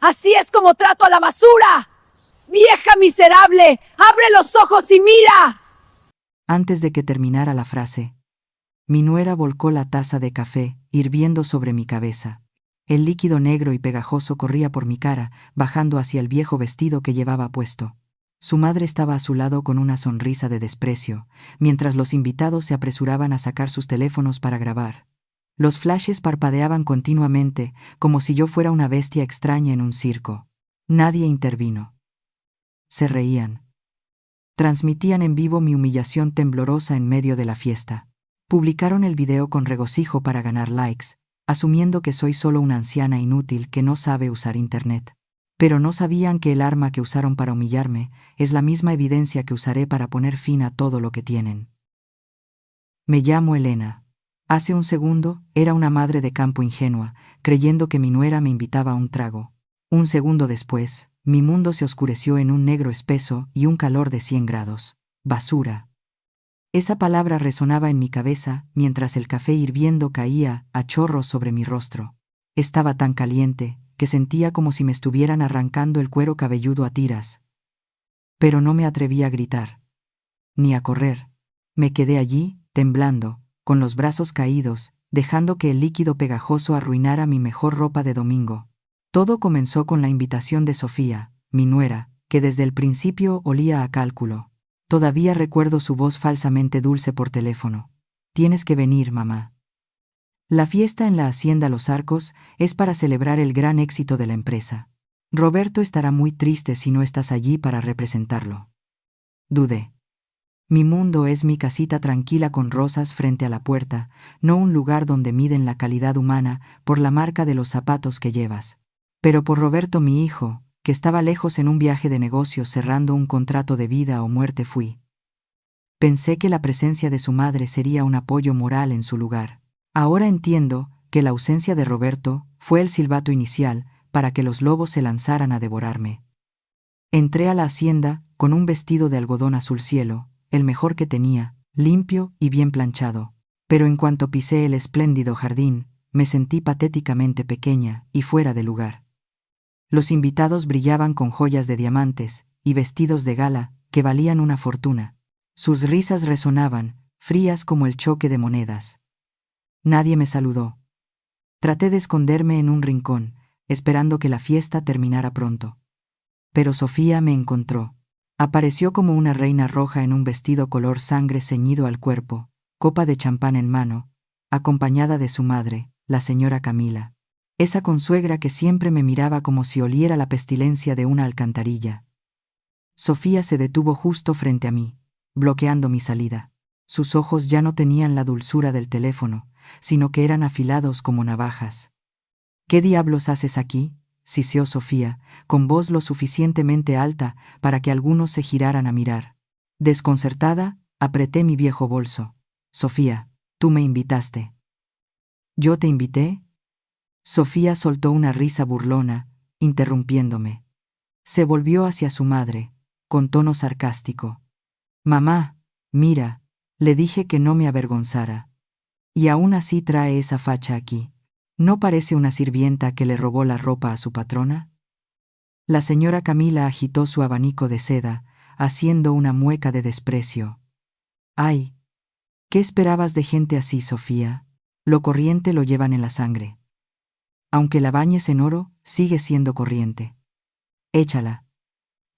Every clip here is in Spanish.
¡Así es como trato a la basura! ¡Vieja miserable! ¡Abre los ojos y mira! Antes de que terminara la frase, mi nuera volcó la taza de café, hirviendo sobre mi cabeza. El líquido negro y pegajoso corría por mi cara, bajando hacia el viejo vestido que llevaba puesto. Su madre estaba a su lado con una sonrisa de desprecio, mientras los invitados se apresuraban a sacar sus teléfonos para grabar. Los flashes parpadeaban continuamente, como si yo fuera una bestia extraña en un circo. Nadie intervino. Se reían. Transmitían en vivo mi humillación temblorosa en medio de la fiesta. Publicaron el video con regocijo para ganar likes, asumiendo que soy solo una anciana inútil que no sabe usar internet. Pero no sabían que el arma que usaron para humillarme es la misma evidencia que usaré para poner fin a todo lo que tienen. Me llamo Elena. Hace un segundo era una madre de campo ingenua, creyendo que mi nuera me invitaba a un trago. Un segundo después, mi mundo se oscureció en un negro espeso y un calor de 100 grados. Basura. Esa palabra resonaba en mi cabeza mientras el café hirviendo caía a chorros sobre mi rostro. Estaba tan caliente que sentía como si me estuvieran arrancando el cuero cabelludo a tiras. Pero no me atreví a gritar, ni a correr. Me quedé allí, temblando, con los brazos caídos, dejando que el líquido pegajoso arruinara mi mejor ropa de domingo. Todo comenzó con la invitación de Sofía, mi nuera, que desde el principio olía a cálculo. Todavía recuerdo su voz falsamente dulce por teléfono. «Tienes que venir, mamá. La fiesta en la Hacienda Los Arcos es para celebrar el gran éxito de la empresa. Roberto estará muy triste si no estás allí para representarlo». Dudé. Mi mundo es mi casita tranquila con rosas frente a la puerta, no un lugar donde miden la calidad humana por la marca de los zapatos que llevas. Pero por Roberto, mi hijo, que estaba lejos en un viaje de negocios cerrando un contrato de vida o muerte, fui. Pensé que la presencia de su madre sería un apoyo moral en su lugar. Ahora entiendo que la ausencia de Roberto fue el silbato inicial para que los lobos se lanzaran a devorarme. Entré a la hacienda con un vestido de algodón azul cielo, el mejor que tenía, limpio y bien planchado. Pero en cuanto pisé el espléndido jardín, me sentí patéticamente pequeña y fuera de lugar. Los invitados brillaban con joyas de diamantes y vestidos de gala que valían una fortuna. Sus risas resonaban, frías como el choque de monedas. Nadie me saludó. Traté de esconderme en un rincón, esperando que la fiesta terminara pronto. Pero Sofía me encontró. Apareció como una reina roja en un vestido color sangre ceñido al cuerpo, copa de champán en mano, acompañada de su madre, la señora Camila. Esa consuegra que siempre me miraba como si oliera la pestilencia de una alcantarilla. Sofía se detuvo justo frente a mí, bloqueando mi salida. Sus ojos ya no tenían la dulzura del teléfono, sino que eran afilados como navajas. «¿Qué diablos haces aquí?», siseó Sofía, con voz lo suficientemente alta para que algunos se giraran a mirar. Desconcertada, apreté mi viejo bolso. «Sofía, tú me invitaste». «¿Yo te invité?». Sofía soltó una risa burlona, interrumpiéndome. Se volvió hacia su madre, con tono sarcástico. «Mamá, mira, le dije que no me avergonzara. Y aún así trae esa facha aquí. ¿No parece una sirvienta que le robó la ropa a su patrona?». La señora Camila agitó su abanico de seda, haciendo una mueca de desprecio. «Ay, ¿qué esperabas de gente así, Sofía? Lo corriente lo llevan en la sangre. Aunque la bañes en oro, sigue siendo corriente. Échala,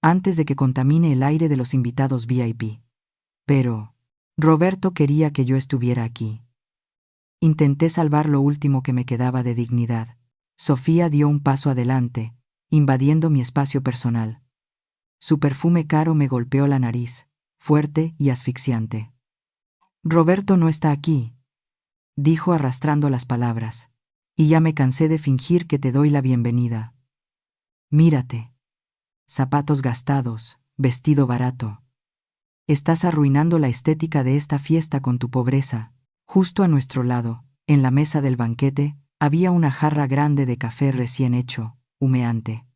antes de que contamine el aire de los invitados VIP». Pero Roberto quería que yo estuviera aquí. Intenté salvar lo último que me quedaba de dignidad. Sofía dio un paso adelante, invadiendo mi espacio personal. Su perfume caro me golpeó la nariz, fuerte y asfixiante. «Roberto no está aquí», dijo arrastrando las palabras. «Y ya me cansé de fingir que te doy la bienvenida. Mírate. Zapatos gastados, vestido barato. Estás arruinando la estética de esta fiesta con tu pobreza». Justo a nuestro lado, en la mesa del banquete, había una jarra grande de café recién hecho, humeante.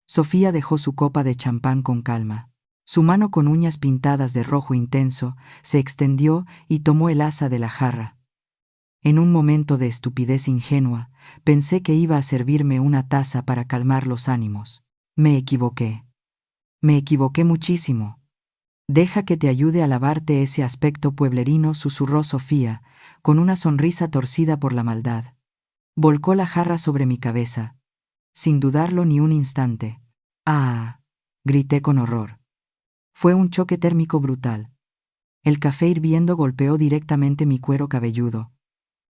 Sofía dejó su copa de champán con calma. Su mano con uñas pintadas de rojo intenso se extendió y tomó el asa de la jarra. En un momento de estupidez ingenua, pensé que iba a servirme una taza para calmar los ánimos. Me equivoqué. Me equivoqué muchísimo. Deja que te ayude a lavarte ese aspecto pueblerino, susurró Sofía, con una sonrisa torcida por la maldad. Volcó la jarra sobre mi cabeza, sin dudarlo ni un instante. ¡Ah! Grité con horror. Fue un choque térmico brutal. El café hirviendo golpeó directamente mi cuero cabelludo,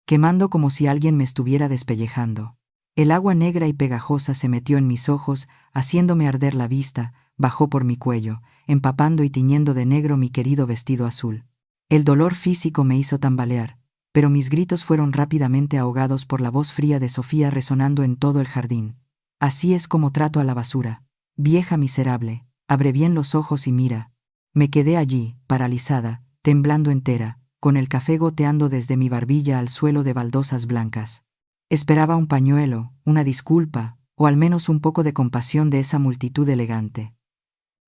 quemando como si alguien me estuviera despellejando. El agua negra y pegajosa se metió en mis ojos, haciéndome arder la vista, bajó por mi cuello, empapando y tiñendo de negro mi querido vestido azul. El dolor físico me hizo tambalear, pero mis gritos fueron rápidamente ahogados por la voz fría de Sofía resonando en todo el jardín. Así es como trato a la basura. Vieja miserable, abre bien los ojos y mira. Me quedé allí, paralizada, temblando entera, con el café goteando desde mi barbilla al suelo de baldosas blancas. Esperaba un pañuelo, una disculpa, o al menos un poco de compasión de esa multitud elegante.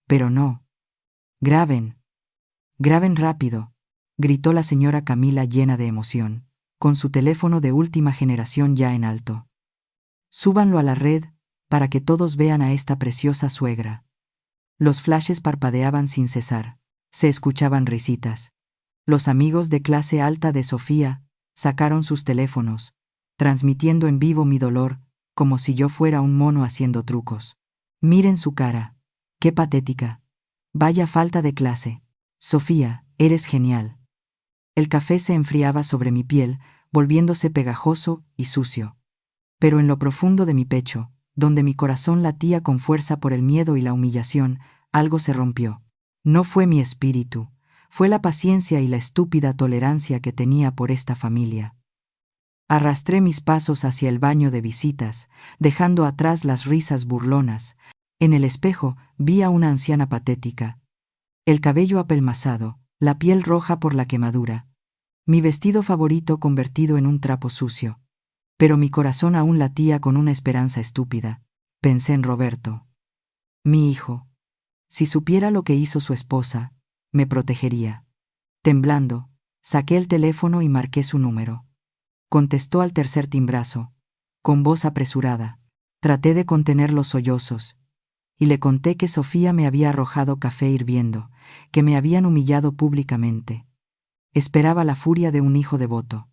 Pero no. Graben. Graben rápido, gritó la señora Camila llena de emoción, con su teléfono de última generación ya en alto. Súbanlo a la red, para que todos vean a esta preciosa suegra. Los flashes parpadeaban sin cesar. Se escuchaban risitas. Los amigos de clase alta de Sofía sacaron sus teléfonos, transmitiendo en vivo mi dolor, como si yo fuera un mono haciendo trucos. Miren su cara. ¡Qué patética! Vaya falta de clase. Sofía, eres genial. El café se enfriaba sobre mi piel, volviéndose pegajoso y sucio. Pero en lo profundo de mi pecho, donde mi corazón latía con fuerza por el miedo y la humillación, algo se rompió. No fue mi espíritu, fue la paciencia y la estúpida tolerancia que tenía por esta familia. Arrastré mis pasos hacia el baño de visitas, dejando atrás las risas burlonas. En el espejo vi a una anciana patética. El cabello apelmazado, la piel roja por la quemadura. Mi vestido favorito convertido en un trapo sucio. Pero mi corazón aún latía con una esperanza estúpida. Pensé en Roberto. Mi hijo. Si supiera lo que hizo su esposa, me protegería. Temblando, saqué el teléfono y marqué su número. Contestó al tercer timbrazo, con voz apresurada. Traté de contener los sollozos, y le conté que Sofía me había arrojado café hirviendo, que me habían humillado públicamente. Esperaba la furia de un hijo devoto.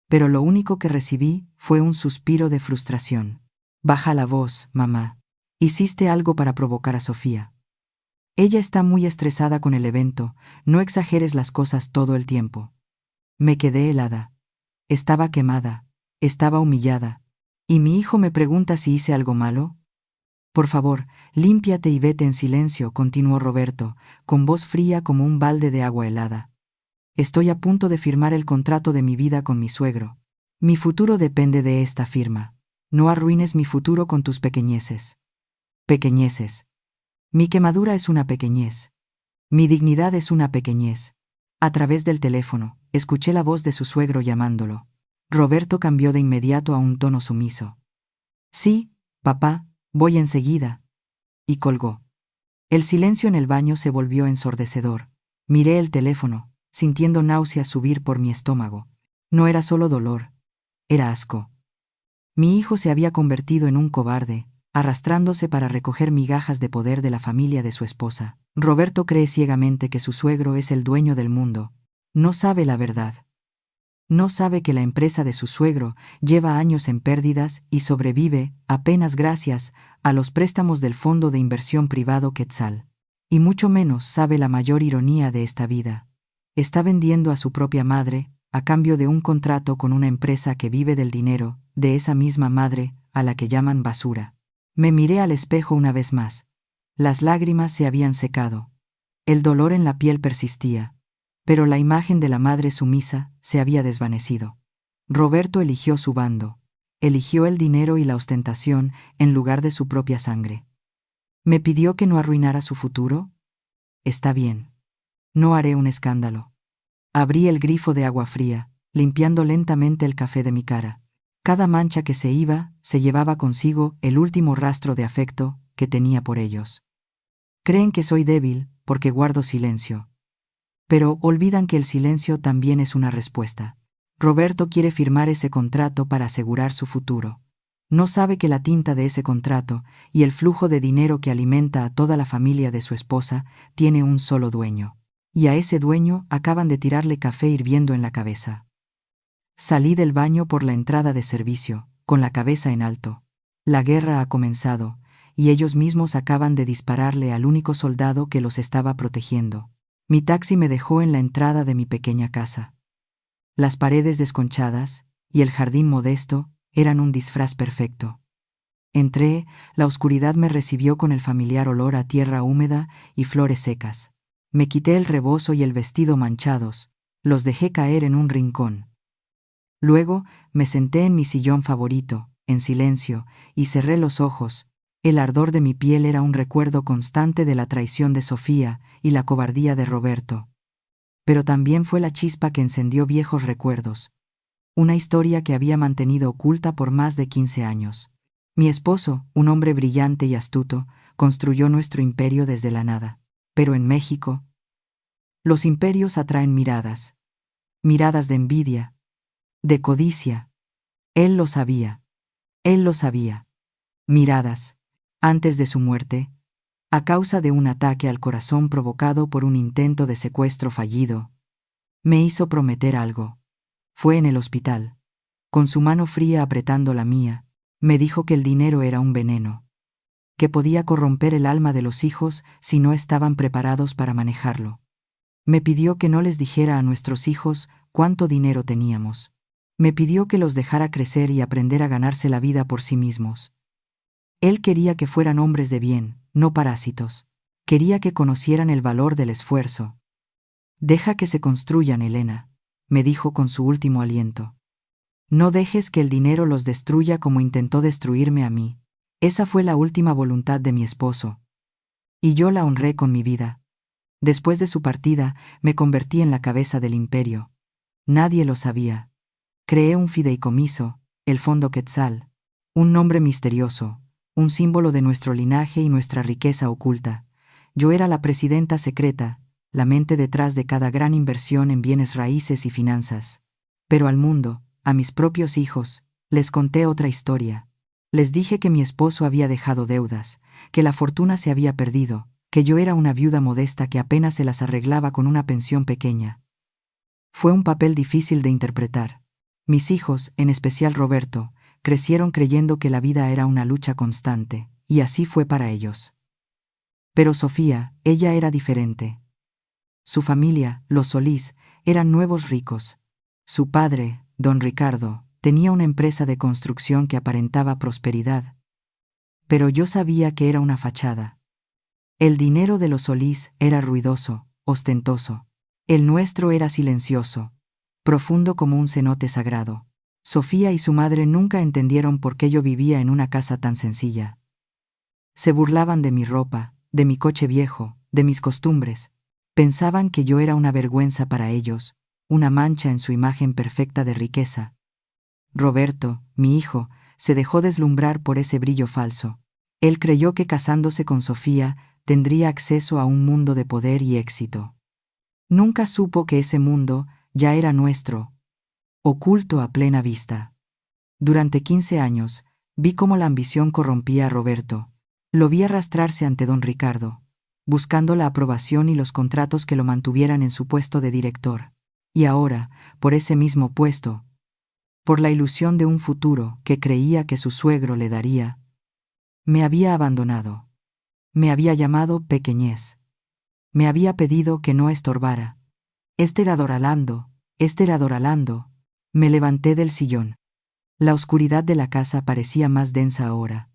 Pero lo único que recibí fue un suspiro de frustración. Baja la voz, mamá. Hiciste algo para provocar a Sofía. Ella está muy estresada con el evento, no exageres las cosas todo el tiempo. Me quedé helada. Estaba quemada, estaba humillada. ¿Y mi hijo me pregunta si hice algo malo? Por favor, límpiate y vete en silencio, continuó Roberto, con voz fría como un balde de agua helada. Estoy a punto de firmar el contrato de mi vida con mi suegro. Mi futuro depende de esta firma. No arruines mi futuro con tus pequeñeces. Pequeñeces. Mi quemadura es una pequeñez. Mi dignidad es una pequeñez. A través del teléfono, escuché la voz de su suegro llamándolo. Roberto cambió de inmediato a un tono sumiso. Sí, papá, voy enseguida. Y colgó. El silencio en el baño se volvió ensordecedor. Miré el teléfono, sintiendo náuseas subir por mi estómago. No era solo dolor, era asco. Mi hijo se había convertido en un cobarde, arrastrándose para recoger migajas de poder de la familia de su esposa. Roberto cree ciegamente que su suegro es el dueño del mundo. No sabe la verdad. No sabe que la empresa de su suegro lleva años en pérdidas y sobrevive apenas gracias a los préstamos del fondo de inversión privado Quetzal. Y mucho menos sabe la mayor ironía de esta vida. Está vendiendo a su propia madre a cambio de un contrato con una empresa que vive del dinero de esa misma madre a la que llaman basura. Me miré al espejo una vez más. Las lágrimas se habían secado. El dolor en la piel persistía, pero la imagen de la madre sumisa se había desvanecido. Roberto eligió su bando. Eligió el dinero y la ostentación en lugar de su propia sangre. ¿Me pidió que no arruinara su futuro? Está bien. No haré un escándalo. Abrí el grifo de agua fría, limpiando lentamente el café de mi cara. Cada mancha que se iba, se llevaba consigo el último rastro de afecto que tenía por ellos. Creen que soy débil porque guardo silencio. Pero olvidan que el silencio también es una respuesta. Roberto quiere firmar ese contrato para asegurar su futuro. No sabe que la tinta de ese contrato y el flujo de dinero que alimenta a toda la familia de su esposa tiene un solo dueño. Y a ese dueño acaban de tirarle café hirviendo en la cabeza. Salí del baño por la entrada de servicio, con la cabeza en alto. La guerra ha comenzado, y ellos mismos acaban de dispararle al único soldado que los estaba protegiendo. Mi taxi me dejó en la entrada de mi pequeña casa. Las paredes desconchadas y el jardín modesto eran un disfraz perfecto. Entré, la oscuridad me recibió con el familiar olor a tierra húmeda y flores secas. Me quité el rebozo y el vestido manchados, los dejé caer en un rincón. Luego me senté en mi sillón favorito, en silencio, y cerré los ojos. El ardor de mi piel era un recuerdo constante de la traición de Sofía y la cobardía de Roberto. Pero también fue la chispa que encendió viejos recuerdos. Una historia que había mantenido oculta por más de 15 años. Mi esposo, un hombre brillante y astuto, construyó nuestro imperio desde la nada. Pero en México, los imperios atraen miradas. Miradas de envidia, de codicia. Él lo sabía. Él lo sabía. Miradas. Antes de su muerte, a causa de un ataque al corazón provocado por un intento de secuestro fallido, me hizo prometer algo. Fue en el hospital. Con su mano fría apretando la mía, me dijo que el dinero era un veneno, que podía corromper el alma de los hijos si no estaban preparados para manejarlo. Me pidió que no les dijera a nuestros hijos cuánto dinero teníamos. Me pidió que los dejara crecer y aprender a ganarse la vida por sí mismos. Él quería que fueran hombres de bien, no parásitos. Quería que conocieran el valor del esfuerzo. Deja que se construyan, Elena, me dijo con su último aliento. No dejes que el dinero los destruya como intentó destruirme a mí. Esa fue la última voluntad de mi esposo. Y yo la honré con mi vida. Después de su partida, me convertí en la cabeza del imperio. Nadie lo sabía. Creé un fideicomiso, el Fondo Quetzal, un nombre misterioso, un símbolo de nuestro linaje y nuestra riqueza oculta. Yo era la presidenta secreta, la mente detrás de cada gran inversión en bienes raíces y finanzas. Pero al mundo, a mis propios hijos, les conté otra historia. Les dije que mi esposo había dejado deudas, que la fortuna se había perdido, que yo era una viuda modesta que apenas se las arreglaba con una pensión pequeña. Fue un papel difícil de interpretar. Mis hijos, en especial Roberto, crecieron creyendo que la vida era una lucha constante, y así fue para ellos. Pero Sofía, ella era diferente. Su familia, los Solís, eran nuevos ricos. Su padre, don Ricardo, tenía una empresa de construcción que aparentaba prosperidad. Pero yo sabía que era una fachada. El dinero de los Solís era ruidoso, ostentoso. El nuestro era silencioso, profundo como un cenote sagrado. Sofía y su madre nunca entendieron por qué yo vivía en una casa tan sencilla. Se burlaban de mi ropa, de mi coche viejo, de mis costumbres. Pensaban que yo era una vergüenza para ellos, una mancha en su imagen perfecta de riqueza. Roberto, mi hijo, se dejó deslumbrar por ese brillo falso. Él creyó que casándose con Sofía tendría acceso a un mundo de poder y éxito. Nunca supo que ese mundo ya era nuestro, oculto a plena vista. Durante 15 años, vi cómo la ambición corrompía a Roberto. Lo vi arrastrarse ante don Ricardo, buscando la aprobación y los contratos que lo mantuvieran en su puesto de director. Y ahora, por ese mismo puesto, por la ilusión de un futuro que creía que su suegro le daría, me había abandonado. Me había llamado pequeñez. Me había pedido que no estorbara. Este era Doralando. Me levanté del sillón. La oscuridad de la casa parecía más densa ahora.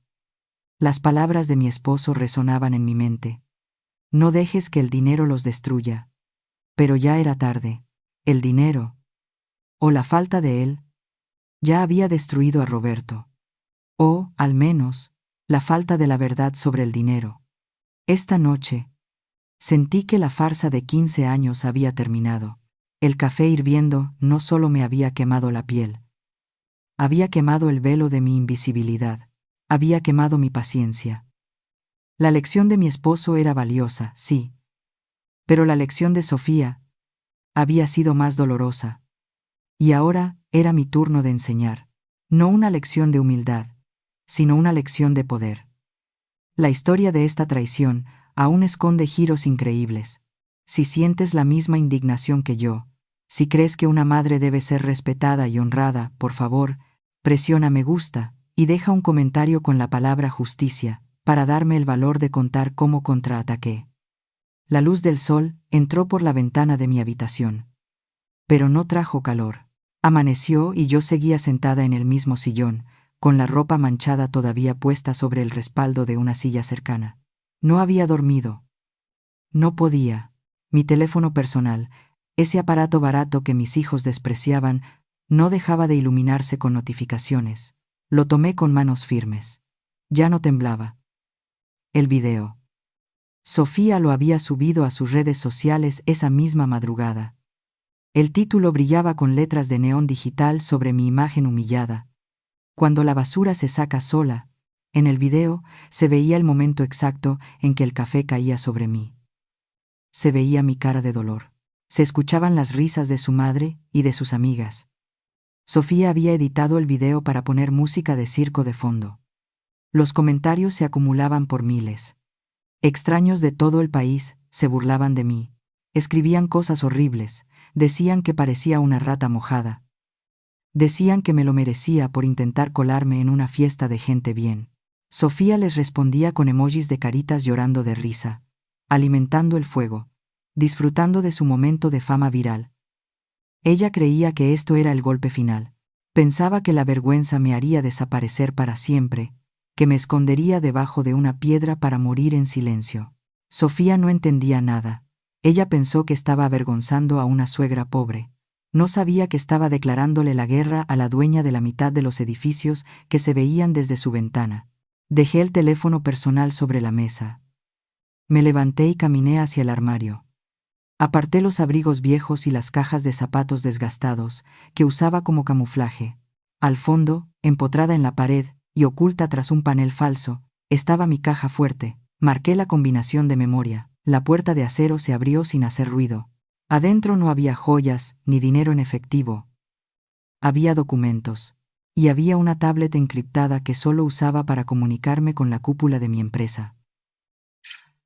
Las palabras de mi esposo resonaban en mi mente. No dejes que el dinero los destruya. Pero ya era tarde. El dinero, o la falta de él, ya había destruido a Roberto. O, al menos, la falta de la verdad sobre el dinero. Esta noche, sentí que la farsa de 15 años había terminado. El café hirviendo no solo me había quemado la piel. Había quemado el velo de mi invisibilidad. Había quemado mi paciencia. La lección de mi esposo era valiosa, sí. Pero la lección de Sofía había sido más dolorosa. Y ahora era mi turno de enseñar. No una lección de humildad, sino una lección de poder. La historia de esta traición aún esconde giros increíbles. Si sientes la misma indignación que yo, si crees que una madre debe ser respetada y honrada, por favor, presiona me gusta y deja un comentario con la palabra justicia, para darme el valor de contar cómo contraataqué. La luz del sol entró por la ventana de mi habitación. Pero no trajo calor. Amaneció y yo seguía sentada en el mismo sillón, con la ropa manchada todavía puesta sobre el respaldo de una silla cercana. No había dormido. No podía. Mi teléfono personal, ese aparato barato que mis hijos despreciaban, no dejaba de iluminarse con notificaciones. Lo tomé con manos firmes. Ya no temblaba. El video. Sofía lo había subido a sus redes sociales esa misma madrugada. El título brillaba con letras de neón digital sobre mi imagen humillada. Cuando la basura se saca sola, en el video se veía el momento exacto en que el café caía sobre mí. Se veía mi cara de dolor. Se escuchaban las risas de su madre y de sus amigas. Sofía había editado el video para poner música de circo de fondo. Los comentarios se acumulaban por miles. Extraños de todo el país se burlaban de mí. Escribían cosas horribles, decían que parecía una rata mojada. Decían que me lo merecía por intentar colarme en una fiesta de gente bien. Sofía les respondía con emojis de caritas llorando de risa, alimentando el fuego, disfrutando de su momento de fama viral. Ella creía que esto era el golpe final. Pensaba que la vergüenza me haría desaparecer para siempre, que me escondería debajo de una piedra para morir en silencio. Sofía no entendía nada. Ella pensó que estaba avergonzando a una suegra pobre. No sabía que estaba declarándole la guerra a la dueña de la mitad de los edificios que se veían desde su ventana. Dejé el teléfono personal sobre la mesa. Me levanté y caminé hacia el armario. Aparté los abrigos viejos y las cajas de zapatos desgastados que usaba como camuflaje. Al fondo, empotrada en la pared y oculta tras un panel falso, estaba mi caja fuerte. Marqué la combinación de memoria. La puerta de acero se abrió sin hacer ruido. Adentro no había joyas ni dinero en efectivo. Había documentos. Y había una tablet encriptada que solo usaba para comunicarme con la cúpula de mi empresa.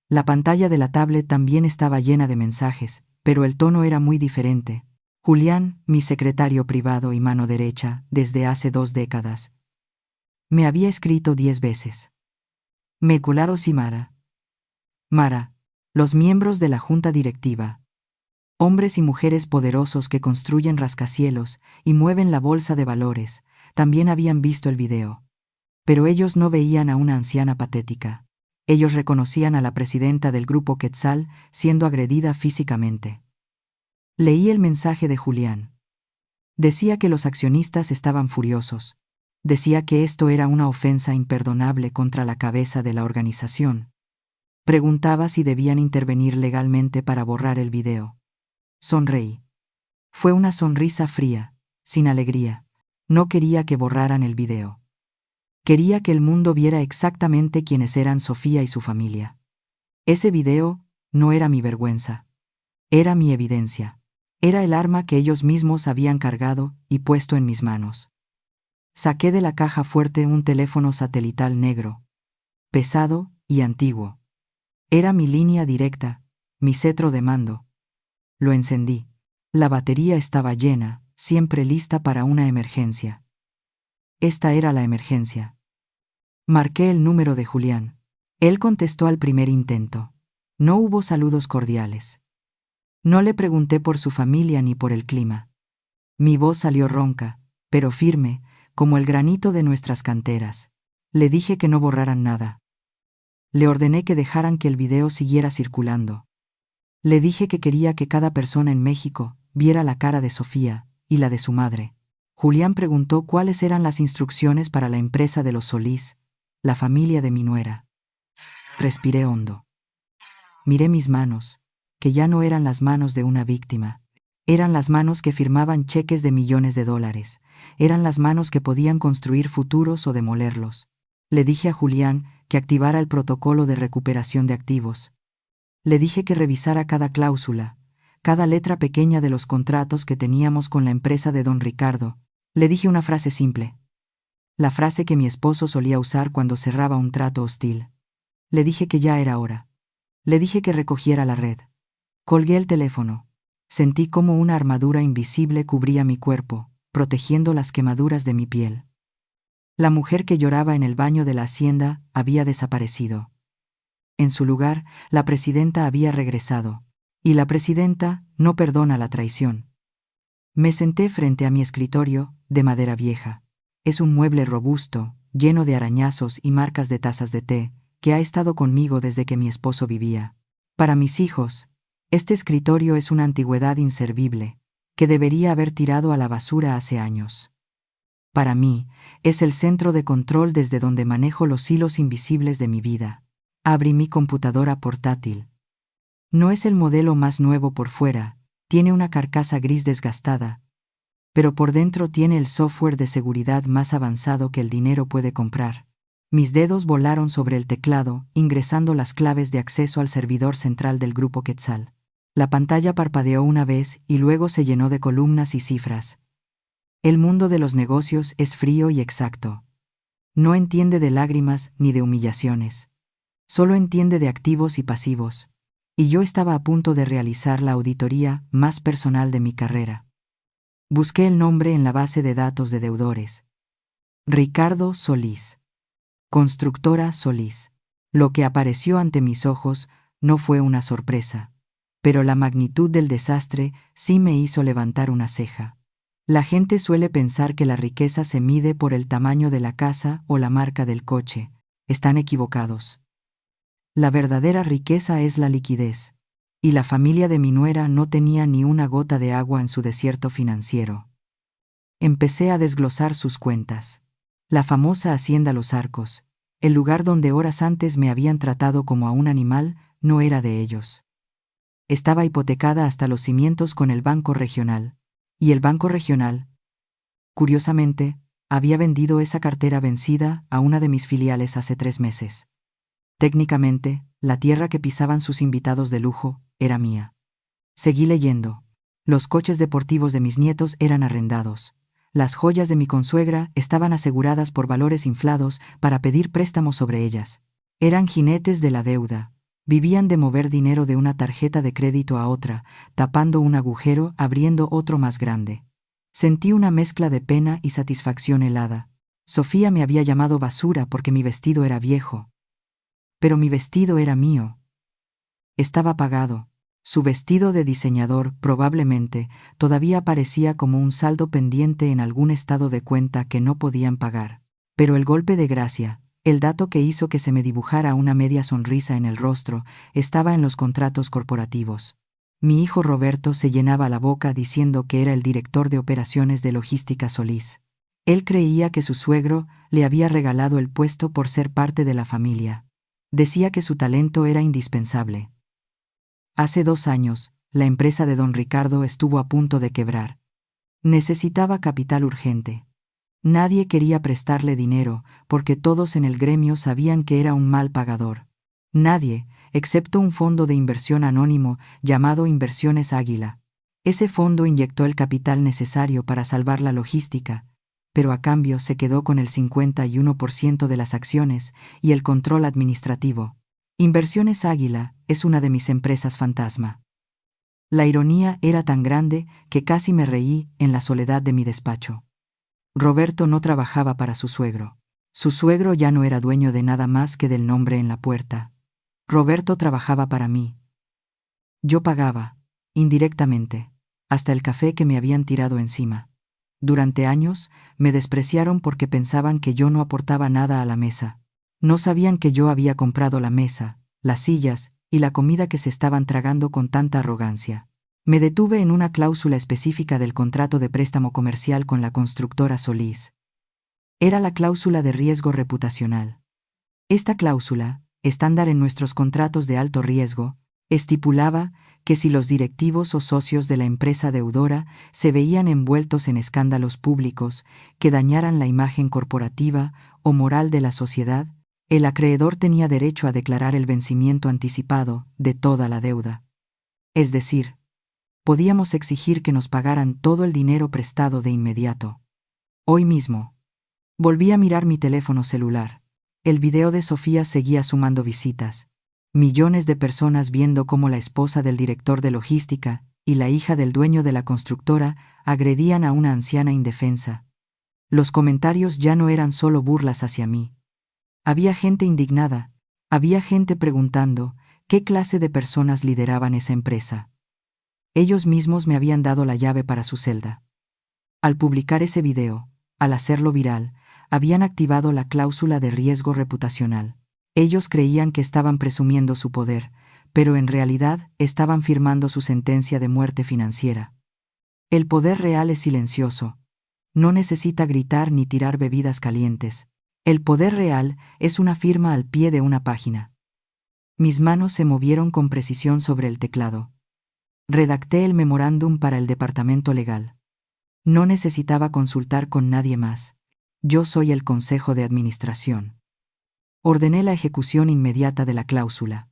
La pantalla de la tablet también estaba llena de mensajes, pero el tono era muy diferente. Julián, mi secretario privado y mano derecha, desde hace 2 décadas. Me había escrito 10 veces. Me cularon y Mara, los miembros de la junta directiva. Hombres y mujeres poderosos que construyen rascacielos y mueven la bolsa de valores, también habían visto el video. Pero ellos no veían a una anciana patética. Ellos reconocían a la presidenta del grupo Quetzal siendo agredida físicamente. Leí el mensaje de Julián. Decía que los accionistas estaban furiosos. Decía que esto era una ofensa imperdonable contra la cabeza de la organización. Preguntaba si debían intervenir legalmente para borrar el video. Sonreí. Fue una sonrisa fría, sin alegría. No quería que borraran el video. Quería que el mundo viera exactamente quiénes eran Sofía y su familia. Ese video no era mi vergüenza. Era mi evidencia. Era el arma que ellos mismos habían cargado y puesto en mis manos. Saqué de la caja fuerte un teléfono satelital negro, pesado y antiguo. Era mi línea directa, mi cetro de mando. Lo encendí. La batería estaba llena, siempre lista para una emergencia. Esta era la emergencia. Marqué el número de Julián. Él contestó al primer intento. No hubo saludos cordiales. No le pregunté por su familia ni por el clima. Mi voz salió ronca, pero firme, como el granito de nuestras canteras. Le dije que no borraran nada. Le ordené que dejaran que el video siguiera circulando. Le dije que quería que cada persona en México viera la cara de Sofía y la de su madre. Julián preguntó cuáles eran las instrucciones para la empresa de los Solís, la familia de mi nuera. Respiré hondo. Miré mis manos, que ya no eran las manos de una víctima. Eran las manos que firmaban cheques de millones de dólares. Eran las manos que podían construir futuros o demolerlos. Le dije a Julián que activara el protocolo de recuperación de activos. Le dije que revisara cada cláusula, cada letra pequeña de los contratos que teníamos con la empresa de don Ricardo. Le dije una frase simple. La frase que mi esposo solía usar cuando cerraba un trato hostil. Le dije que ya era hora. Le dije que recogiera la red. Colgué el teléfono. Sentí como una armadura invisible cubría mi cuerpo, protegiendo las quemaduras de mi piel. La mujer que lloraba en el baño de la hacienda había desaparecido. En su lugar, la presidenta había regresado. Y la presidenta no perdona la traición. Me senté frente a mi escritorio, de madera vieja. Es un mueble robusto, lleno de arañazos y marcas de tazas de té, que ha estado conmigo desde que mi esposo vivía. Para mis hijos, este escritorio es una antigüedad inservible, que debería haber tirado a la basura hace años. Para mí, es el centro de control desde donde manejo los hilos invisibles de mi vida. Abrí mi computadora portátil. No es el modelo más nuevo por fuera, tiene una carcasa gris desgastada, pero por dentro tiene el software de seguridad más avanzado que el dinero puede comprar. Mis dedos volaron sobre el teclado, ingresando las claves de acceso al servidor central del grupo Quetzal. La pantalla parpadeó una vez y luego se llenó de columnas y cifras. El mundo de los negocios es frío y exacto. No entiende de lágrimas ni de humillaciones. Solo entiende de activos y pasivos. Y yo estaba a punto de realizar la auditoría más personal de mi carrera. Busqué el nombre en la base de datos de deudores. Ricardo Solís. Constructora Solís. Lo que apareció ante mis ojos no fue una sorpresa, pero la magnitud del desastre sí me hizo levantar una ceja. La gente suele pensar que la riqueza se mide por el tamaño de la casa o la marca del coche. Están equivocados. La verdadera riqueza es la liquidez, y la familia de mi nuera no tenía ni una gota de agua en su desierto financiero. Empecé a desglosar sus cuentas. La famosa Hacienda Los Arcos, el lugar donde horas antes me habían tratado como a un animal, no era de ellos. Estaba hipotecada hasta los cimientos con el Banco Regional, y el Banco Regional, curiosamente, había vendido esa cartera vencida a una de mis filiales hace 3 meses. Técnicamente, la tierra que pisaban sus invitados de lujo era mía. Seguí leyendo. Los coches deportivos de mis nietos eran arrendados. Las joyas de mi consuegra estaban aseguradas por valores inflados para pedir préstamos sobre ellas. Eran jinetes de la deuda. Vivían de mover dinero de una tarjeta de crédito a otra, tapando un agujero, abriendo otro más grande. Sentí una mezcla de pena y satisfacción helada. Sofía me había llamado basura porque mi vestido era viejo. Pero mi vestido era mío. Estaba pagado. Su vestido de diseñador, probablemente, todavía aparecía como un saldo pendiente en algún estado de cuenta que no podían pagar. Pero el golpe de gracia, el dato que hizo que se me dibujara una media sonrisa en el rostro, estaba en los contratos corporativos. Mi hijo Roberto se llenaba la boca diciendo que era el director de operaciones de logística Solís. Él creía que su suegro le había regalado el puesto por ser parte de la familia. Decía que su talento era indispensable. Hace 2 años, la empresa de don Ricardo estuvo a punto de quebrar. Necesitaba capital urgente. Nadie quería prestarle dinero porque todos en el gremio sabían que era un mal pagador. Nadie, excepto un fondo de inversión anónimo llamado Inversiones Águila. Ese fondo inyectó el capital necesario para salvar la logística, pero a cambio se quedó con el 51% de las acciones y el control administrativo. Inversiones Águila es una de mis empresas fantasma. La ironía era tan grande que casi me reí en la soledad de mi despacho. Roberto no trabajaba para su suegro. Su suegro ya no era dueño de nada más que del nombre en la puerta. Roberto trabajaba para mí. Yo pagaba, indirectamente, hasta el café que me habían tirado encima. Durante años, me despreciaron porque pensaban que yo no aportaba nada a la mesa. No sabían que yo había comprado la mesa, las sillas y la comida que se estaban tragando con tanta arrogancia. Me detuve en una cláusula específica del contrato de préstamo comercial con la constructora Solís. Era la cláusula de riesgo reputacional. Esta cláusula, estándar en nuestros contratos de alto riesgo, estipulaba que si los directivos o socios de la empresa deudora se veían envueltos en escándalos públicos que dañaran la imagen corporativa o moral de la sociedad, el acreedor tenía derecho a declarar el vencimiento anticipado de toda la deuda. Es decir, Podíamos exigir que nos pagaran todo el dinero prestado de inmediato. Hoy mismo. Volví a mirar mi teléfono celular. El video de Sofía seguía sumando visitas. Millones de personas viendo cómo la esposa del director de logística y la hija del dueño de la constructora agredían a una anciana indefensa. Los comentarios ya no eran solo burlas hacia mí. Había gente indignada, había gente preguntando qué clase de personas lideraban esa empresa. Ellos mismos me habían dado la llave para su celda. Al publicar ese video, al hacerlo viral, habían activado la cláusula de riesgo reputacional. Ellos creían que estaban presumiendo su poder, pero en realidad estaban firmando su sentencia de muerte financiera. El poder real es silencioso. No necesita gritar ni tirar bebidas calientes. El poder real es una firma al pie de una página. Mis manos se movieron con precisión sobre el teclado. Redacté el memorándum para el departamento legal. No necesitaba consultar con nadie más. Yo soy el consejo de administración. Ordené la ejecución inmediata de la cláusula.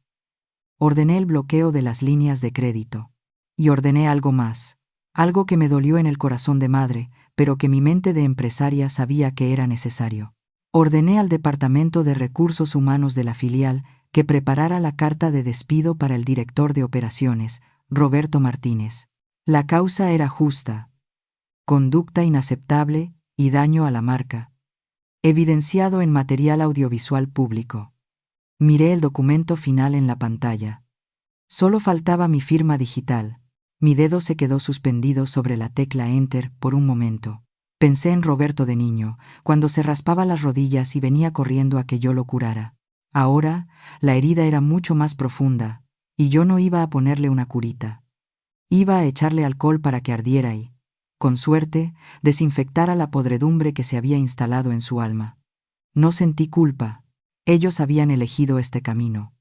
Ordené el bloqueo de las líneas de crédito. Y ordené algo más, algo que me dolió en el corazón de madre, pero que mi mente de empresaria sabía que era necesario. Ordené al Departamento de Recursos Humanos de la filial que preparara la carta de despido para el director de operaciones, Roberto Martínez. La causa era justa. Conducta inaceptable y daño a la marca. Evidenciado en material audiovisual público. Miré el documento final en la pantalla. Solo faltaba mi firma digital. Mi dedo se quedó suspendido sobre la tecla Enter por un momento. Pensé en Roberto de niño, cuando se raspaba las rodillas y venía corriendo a que yo lo curara. Ahora, la herida era mucho más profunda, y yo no iba a ponerle una curita. Iba a echarle alcohol para que ardiera y, con suerte, desinfectara la podredumbre que se había instalado en su alma. No sentí culpa. Ellos habían elegido este camino.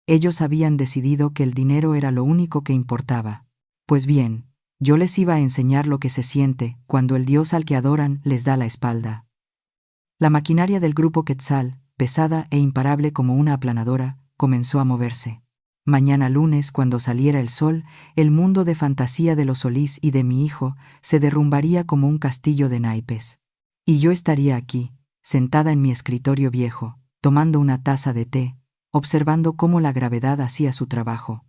Ellos habían decidido que el dinero era lo único que importaba. Pues bien, yo les iba a enseñar lo que se siente cuando el Dios al que adoran les da la espalda. La maquinaria del grupo Quetzal, pesada e imparable como una aplanadora, comenzó a moverse. Mañana lunes, cuando saliera el sol, el mundo de fantasía de los Solís y de mi hijo se derrumbaría como un castillo de naipes. Y yo estaría aquí, sentada en mi escritorio viejo, tomando una taza de té, observando cómo la gravedad hacía su trabajo.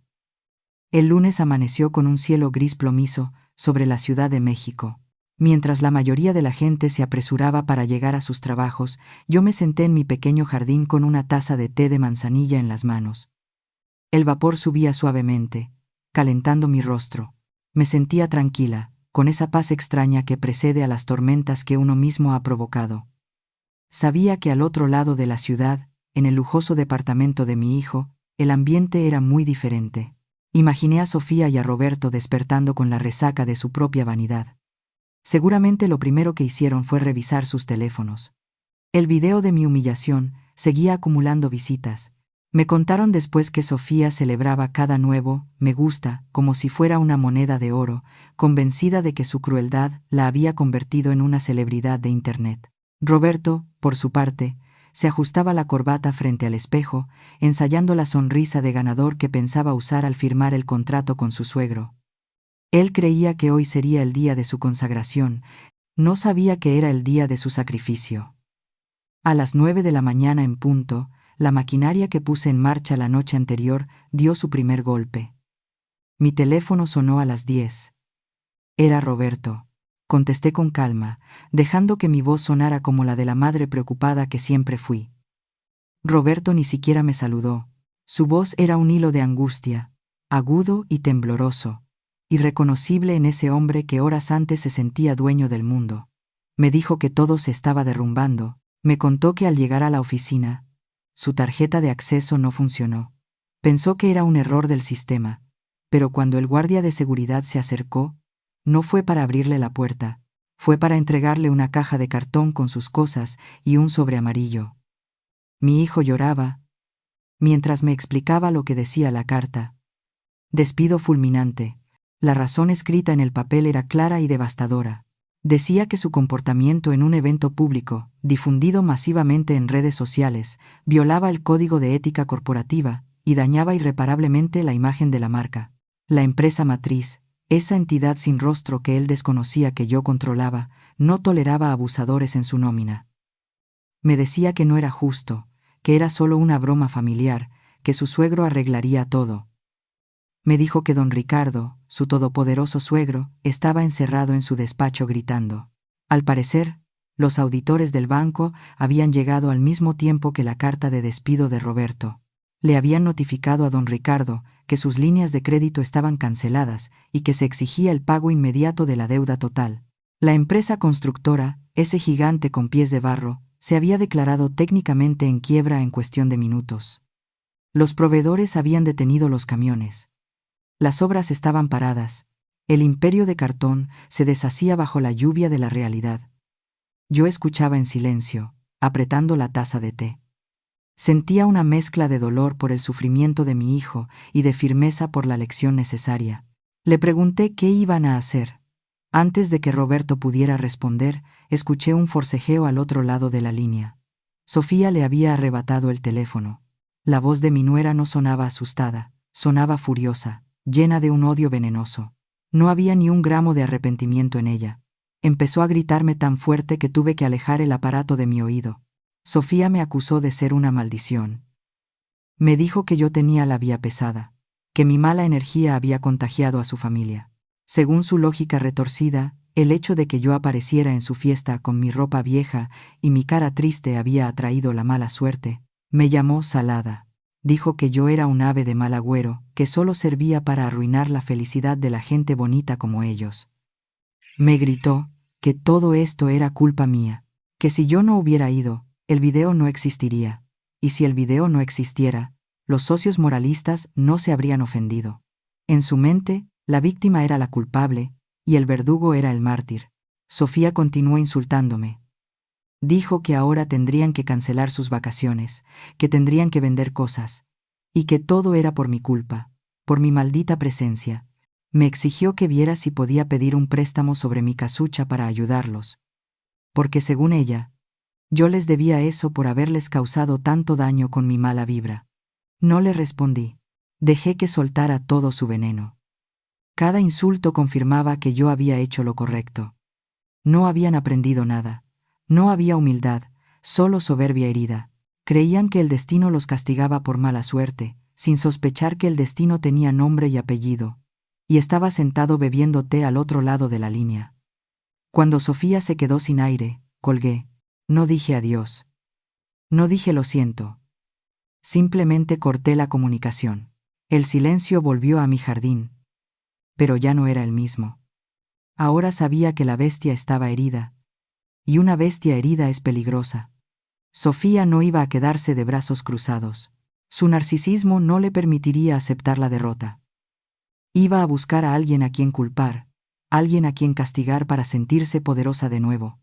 El lunes amaneció con un cielo gris plomizo sobre la Ciudad de México. Mientras la mayoría de la gente se apresuraba para llegar a sus trabajos, yo me senté en mi pequeño jardín con una taza de té de manzanilla en las manos. El vapor subía suavemente, calentando mi rostro. Me sentía tranquila, con esa paz extraña que precede a las tormentas que uno mismo ha provocado. Sabía que al otro lado de la ciudad, en el lujoso departamento de mi hijo, el ambiente era muy diferente. Imaginé a Sofía y a Roberto despertando con la resaca de su propia vanidad. Seguramente lo primero que hicieron fue revisar sus teléfonos. El video de mi humillación seguía acumulando visitas. Me contaron después que Sofía celebraba cada nuevo me gusta como si fuera una moneda de oro, convencida de que su crueldad la había convertido en una celebridad de Internet. Roberto, por su parte, se ajustaba la corbata frente al espejo, ensayando la sonrisa de ganador que pensaba usar al firmar el contrato con su suegro. Él creía que hoy sería el día de su consagración, no sabía que era el día de su sacrificio. A las 9 de la mañana en punto, la maquinaria que puse en marcha la noche anterior dio su primer golpe. Mi teléfono sonó a las 10. Era Roberto. Contesté con calma, dejando que mi voz sonara como la de la madre preocupada que siempre fui. Roberto ni siquiera me saludó. Su voz era un hilo de angustia, agudo y tembloroso, irreconocible en ese hombre que horas antes se sentía dueño del mundo. Me dijo que todo se estaba derrumbando. Me contó que al llegar a la oficina, su tarjeta de acceso no funcionó. Pensó que era un error del sistema, pero cuando el guardia de seguridad se acercó, no fue para abrirle la puerta, fue para entregarle una caja de cartón con sus cosas y un sobre amarillo. Mi hijo lloraba, mientras me explicaba lo que decía la carta. Despido fulminante. La razón escrita en el papel era clara y devastadora. Decía que su comportamiento en un evento público, difundido masivamente en redes sociales, violaba el código de ética corporativa y dañaba irreparablemente la imagen de la marca. La empresa matriz, Esa entidad sin rostro que él desconocía que yo controlaba, no toleraba abusadores en su nómina. Me decía que no era justo, que era solo una broma familiar, que su suegro arreglaría todo. Me dijo que don Ricardo, su todopoderoso suegro, estaba encerrado en su despacho gritando. Al parecer, los auditores del banco habían llegado al mismo tiempo que la carta de despido de Roberto. Le habían notificado a don Ricardo que sus líneas de crédito estaban canceladas y que se exigía el pago inmediato de la deuda total. La empresa constructora, ese gigante con pies de barro, se había declarado técnicamente en quiebra en cuestión de minutos. Los proveedores habían detenido los camiones. Las obras estaban paradas. El imperio de cartón se deshacía bajo la lluvia de la realidad. Yo escuchaba en silencio, apretando la taza de té. Sentía una mezcla de dolor por el sufrimiento de mi hijo y de firmeza por la lección necesaria. Le pregunté qué iban a hacer. Antes de que Roberto pudiera responder, escuché un forcejeo al otro lado de la línea. Sofía le había arrebatado el teléfono. La voz de mi nuera no sonaba asustada, sonaba furiosa, llena de un odio venenoso. No había ni un gramo de arrepentimiento en ella. Empezó a gritarme tan fuerte que tuve que alejar el aparato de mi oído. Sofía me acusó de ser una maldición. Me dijo que yo tenía la vía pesada, que mi mala energía había contagiado a su familia. Según su lógica retorcida, el hecho de que yo apareciera en su fiesta con mi ropa vieja y mi cara triste había atraído la mala suerte. Me llamó salada. Dijo que yo era un ave de mal agüero, que solo servía para arruinar la felicidad de la gente bonita como ellos. Me gritó que todo esto era culpa mía, que si yo no hubiera ido, el video no existiría, y si el video no existiera, los socios moralistas no se habrían ofendido. En su mente, la víctima era la culpable, y el verdugo era el mártir. Sofía continuó insultándome. Dijo que ahora tendrían que cancelar sus vacaciones, que tendrían que vender cosas, y que todo era por mi culpa, por mi maldita presencia. Me exigió que viera si podía pedir un préstamo sobre mi casucha para ayudarlos, porque según ella, yo les debía eso por haberles causado tanto daño con mi mala vibra. No le respondí. Dejé que soltara todo su veneno. Cada insulto confirmaba que yo había hecho lo correcto. No habían aprendido nada. No había humildad, solo soberbia herida. Creían que el destino los castigaba por mala suerte, sin sospechar que el destino tenía nombre y apellido. Y estaba sentado bebiendo té al otro lado de la línea. Cuando Sofía se quedó sin aire, colgué. No dije adiós. No dije lo siento. Simplemente corté la comunicación. El silencio volvió a mi jardín. Pero ya no era el mismo. Ahora sabía que la bestia estaba herida. Y una bestia herida es peligrosa. Sofía no iba a quedarse de brazos cruzados. Su narcisismo no le permitiría aceptar la derrota. Iba a buscar a alguien a quien culpar, alguien a quien castigar para sentirse poderosa de nuevo.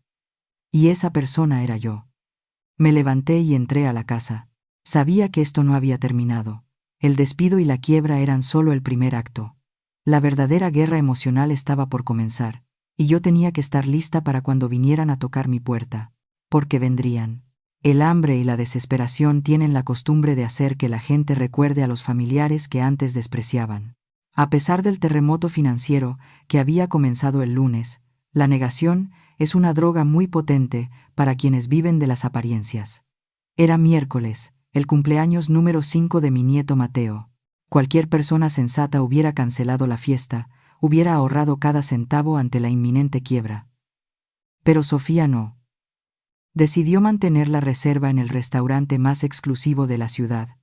Y esa persona era yo. Me levanté y entré a la casa. Sabía que esto no había terminado. El despido y la quiebra eran solo el primer acto. La verdadera guerra emocional estaba por comenzar, y yo tenía que estar lista para cuando vinieran a tocar mi puerta. Porque vendrían. El hambre y la desesperación tienen la costumbre de hacer que la gente recuerde a los familiares que antes despreciaban. A pesar del terremoto financiero que había comenzado el lunes, la negación es una droga muy potente para quienes viven de las apariencias. Era miércoles, el cumpleaños número 5 de mi nieto Mateo. Cualquier persona sensata hubiera cancelado la fiesta, hubiera ahorrado cada centavo ante la inminente quiebra. Pero Sofía no. Decidió mantener la reserva en el restaurante más exclusivo de la ciudad,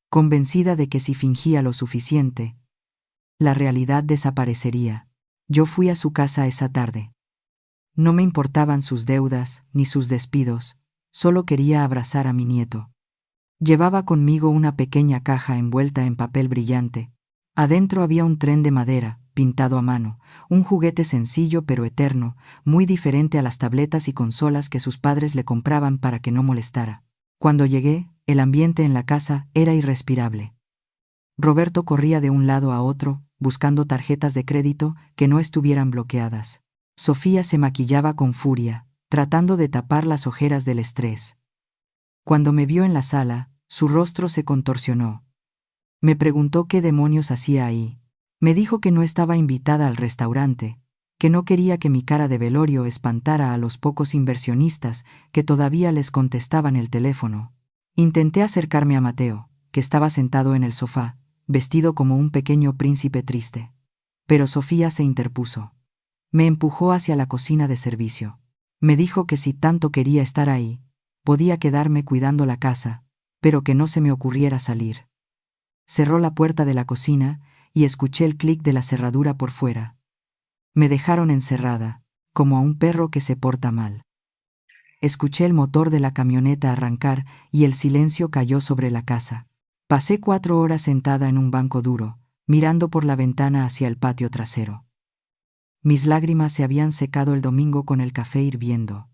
convencida de que si fingía lo suficiente, la realidad desaparecería. Yo fui a su casa esa tarde. No me importaban sus deudas ni sus despidos, solo quería abrazar a mi nieto. Llevaba conmigo una pequeña caja envuelta en papel brillante. Adentro había un tren de madera, pintado a mano, un juguete sencillo pero eterno, muy diferente a las tabletas y consolas que sus padres le compraban para que no molestara. Cuando llegué, el ambiente en la casa era irrespirable. Roberto corría de un lado a otro, buscando tarjetas de crédito que no estuvieran bloqueadas. Sofía se maquillaba con furia, tratando de tapar las ojeras del estrés. Cuando me vio en la sala, su rostro se contorsionó. Me preguntó qué demonios hacía ahí. Me dijo que no estaba invitada al restaurante, que no quería que mi cara de velorio espantara a los pocos inversionistas que todavía les contestaban el teléfono. Intenté acercarme a Mateo, que estaba sentado en el sofá, vestido como un pequeño príncipe triste. Pero Sofía se interpuso. Me empujó hacia la cocina de servicio. Me dijo que si tanto quería estar ahí, podía quedarme cuidando la casa, pero que no se me ocurriera salir. Cerró la puerta de la cocina y escuché el clic de la cerradura por fuera. Me dejaron encerrada, como a un perro que se porta mal. Escuché el motor de la camioneta arrancar y el silencio cayó sobre la casa. Pasé 4 horas sentada en un banco duro, mirando por la ventana hacia el patio trasero. Mis lágrimas se habían secado el domingo con el café hirviendo.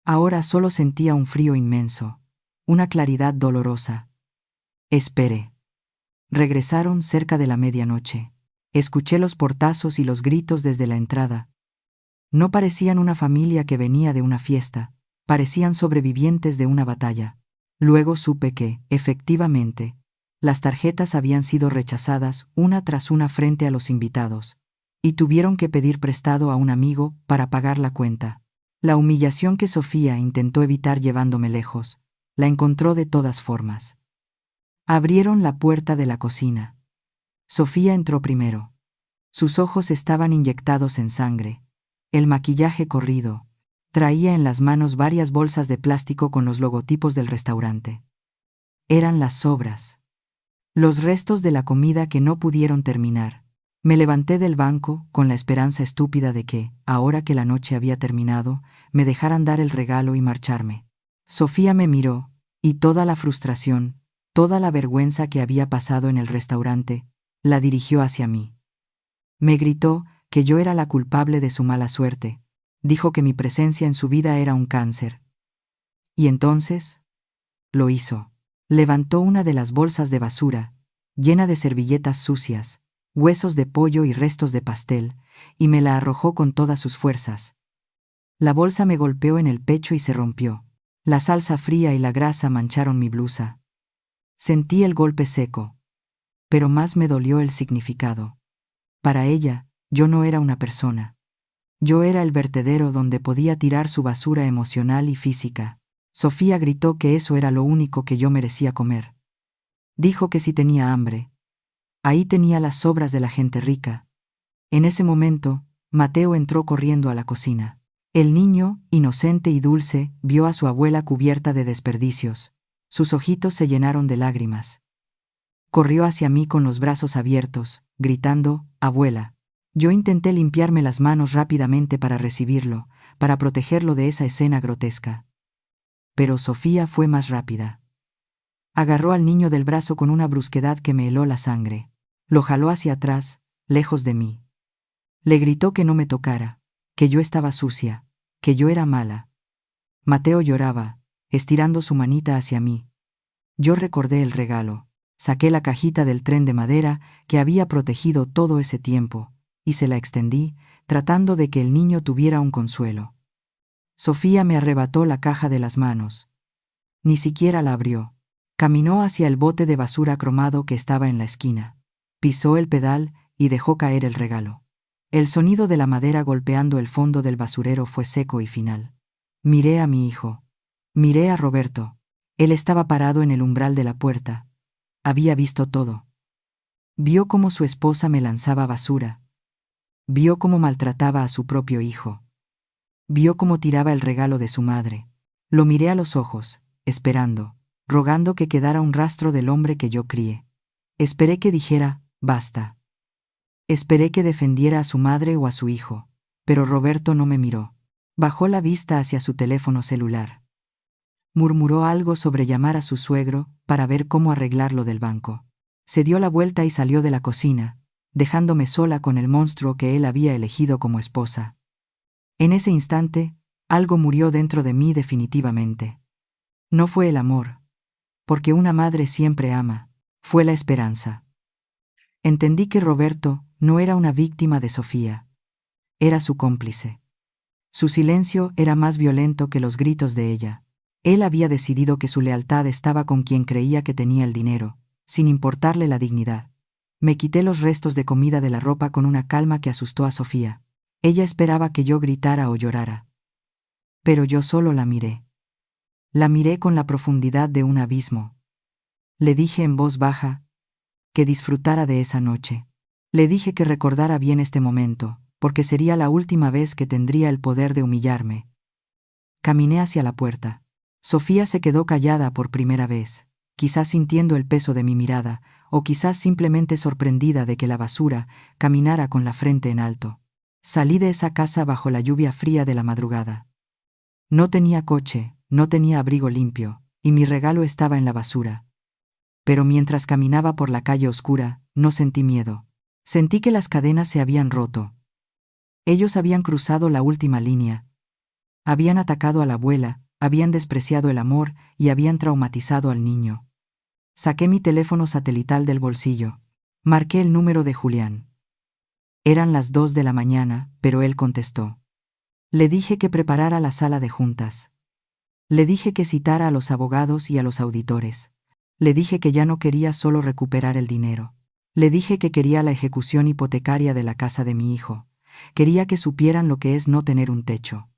Ahora solo sentía un frío inmenso, una claridad dolorosa. Esperé. Regresaron cerca de la medianoche. Escuché los portazos y los gritos desde la entrada. No parecían una familia que venía de una fiesta, parecían sobrevivientes de una batalla. Luego supe que, efectivamente, las tarjetas habían sido rechazadas una tras una frente a los invitados, y tuvieron que pedir prestado a un amigo para pagar la cuenta. La humillación que Sofía intentó evitar llevándome lejos, la encontró de todas formas. Abrieron la puerta de la cocina. Sofía entró primero. Sus ojos estaban inyectados en sangre, el maquillaje corrido. Traía en las manos varias bolsas de plástico con los logotipos del restaurante. Eran las sobras, los restos de la comida que no pudieron terminar. Me levanté del banco con la esperanza estúpida de que, ahora que la noche había terminado, me dejaran dar el regalo y marcharme. Sofía me miró, y toda la frustración, toda la vergüenza que había pasado en el restaurante, la dirigió hacia mí. Me gritó que yo era la culpable de su mala suerte. Dijo que mi presencia en su vida era un cáncer. Y entonces, lo hizo. Levantó una de las bolsas de basura, llena de servilletas sucias, huesos de pollo y restos de pastel, y me la arrojó con todas sus fuerzas. La bolsa me golpeó en el pecho y se rompió. La salsa fría y la grasa mancharon mi blusa. Sentí el golpe seco, pero más me dolió el significado. Para ella, yo no era una persona. Yo era el vertedero donde podía tirar su basura emocional y física. Sofía gritó que eso era lo único que yo merecía comer. Dijo que si tenía hambre. Ahí tenía las sobras de la gente rica. En ese momento, Mateo entró corriendo a la cocina. El niño, inocente y dulce, vio a su abuela cubierta de desperdicios. Sus ojitos se llenaron de lágrimas. Corrió hacia mí con los brazos abiertos, gritando, «Abuela». Yo intenté limpiarme las manos rápidamente para recibirlo, para protegerlo de esa escena grotesca. Pero Sofía fue más rápida. Agarró al niño del brazo con una brusquedad que me heló la sangre. Lo jaló hacia atrás, lejos de mí. Le gritó que no me tocara, que yo estaba sucia, que yo era mala. Mateo lloraba, estirando su manita hacia mí. Yo recordé el regalo. Saqué la cajita del tren de madera que había protegido todo ese tiempo, y se la extendí, tratando de que el niño tuviera un consuelo. Sofía me arrebató la caja de las manos. Ni siquiera la abrió. Caminó hacia el bote de basura cromado que estaba en la esquina. Pisó el pedal y dejó caer el regalo. El sonido de la madera golpeando el fondo del basurero fue seco y final. Miré a mi hijo. Miré a Roberto. Él estaba parado en el umbral de la puerta. Había visto todo. Vio cómo su esposa me lanzaba basura. Vio cómo maltrataba a su propio hijo. Vio cómo tiraba el regalo de su madre. Lo miré a los ojos, esperando, rogando que quedara un rastro del hombre que yo crié. Esperé que dijera, basta. Esperé que defendiera a su madre o a su hijo, pero Roberto no me miró. Bajó la vista hacia su teléfono celular. Murmuró algo sobre llamar a su suegro para ver cómo arreglar lo del banco. Se dio la vuelta y salió de la cocina, dejándome sola con el monstruo que él había elegido como esposa. En ese instante, algo murió dentro de mí definitivamente. No fue el amor, porque una madre siempre ama, fue la esperanza. Entendí que Roberto no era una víctima de Sofía. Era su cómplice. Su silencio era más violento que los gritos de ella. Él había decidido que su lealtad estaba con quien creía que tenía el dinero, sin importarle la dignidad. Me quité los restos de comida de la ropa con una calma que asustó a Sofía. Ella esperaba que yo gritara o llorara. Pero yo solo la miré. La miré con la profundidad de un abismo. Le dije en voz baja que disfrutara de esa noche. Le dije que recordara bien este momento, porque sería la última vez que tendría el poder de humillarme. Caminé hacia la puerta. Sofía se quedó callada por primera vez, quizás sintiendo el peso de mi mirada, o quizás simplemente sorprendida de que la basura caminara con la frente en alto. Salí de esa casa bajo la lluvia fría de la madrugada. No tenía coche, no tenía abrigo limpio, y mi regalo estaba en la basura. Pero mientras caminaba por la calle oscura, no sentí miedo. Sentí que las cadenas se habían roto. Ellos habían cruzado la última línea. Habían atacado a la abuela, habían despreciado el amor y habían traumatizado al niño. Saqué mi teléfono satelital del bolsillo. Marqué el número de Julián. Eran las 2 de la mañana, pero él contestó. Le dije que preparara la sala de juntas. Le dije que citara a los abogados y a los auditores. Le dije que ya no quería solo recuperar el dinero. Le dije que quería la ejecución hipotecaria de la casa de mi hijo. Quería que supieran lo que es no tener un techo.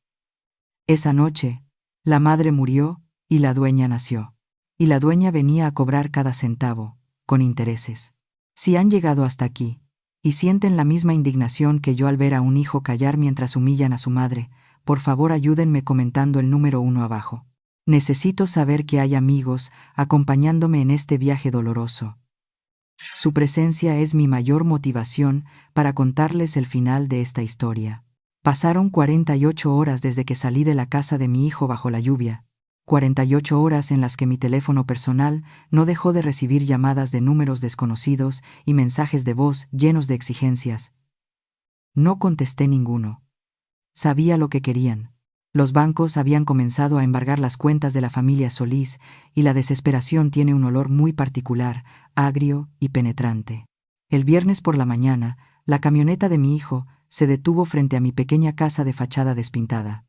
Esa noche, la madre murió y la dueña nació. Y la dueña venía a cobrar cada centavo, con intereses. Si han llegado hasta aquí, y sienten la misma indignación que yo al ver a un hijo callar mientras humillan a su madre, por favor ayúdenme comentando el número 1 abajo. Necesito saber que hay amigos acompañándome en este viaje doloroso. Su presencia es mi mayor motivación para contarles el final de esta historia. Pasaron 48 horas desde que salí de la casa de mi hijo bajo la lluvia. 48 horas en las que mi teléfono personal no dejó de recibir llamadas de números desconocidos y mensajes de voz llenos de exigencias. No contesté ninguno. Sabía lo que querían. Los bancos habían comenzado a embargar las cuentas de la familia Solís y la desesperación tiene un olor muy particular, agrio y penetrante. El viernes por la mañana, la camioneta de mi hijo se detuvo frente a mi pequeña casa de fachada despintada.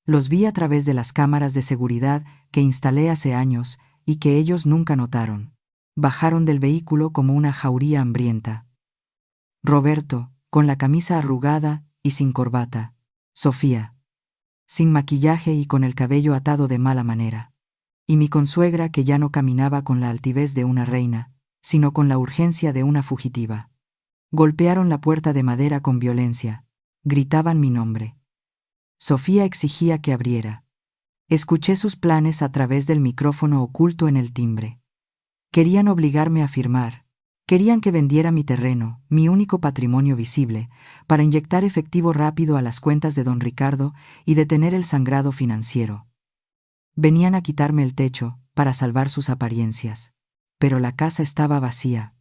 Los vi a través de las cámaras de seguridad que instalé hace años y que ellos nunca notaron. Bajaron del vehículo como una jauría hambrienta. Roberto, con la camisa arrugada y sin corbata. Sofía, sin maquillaje y con el cabello atado de mala manera. Y mi consuegra que ya no caminaba con la altivez de una reina, sino con la urgencia de una fugitiva. Golpearon la puerta de madera con violencia. Gritaban mi nombre. Sofía exigía que abriera. Escuché sus planes a través del micrófono oculto en el timbre. Querían obligarme a firmar. Querían que vendiera mi terreno, mi único patrimonio visible, para inyectar efectivo rápido a las cuentas de don Ricardo y detener el sangrado financiero. Venían a quitarme el techo, para salvar sus apariencias. Pero la casa estaba vacía.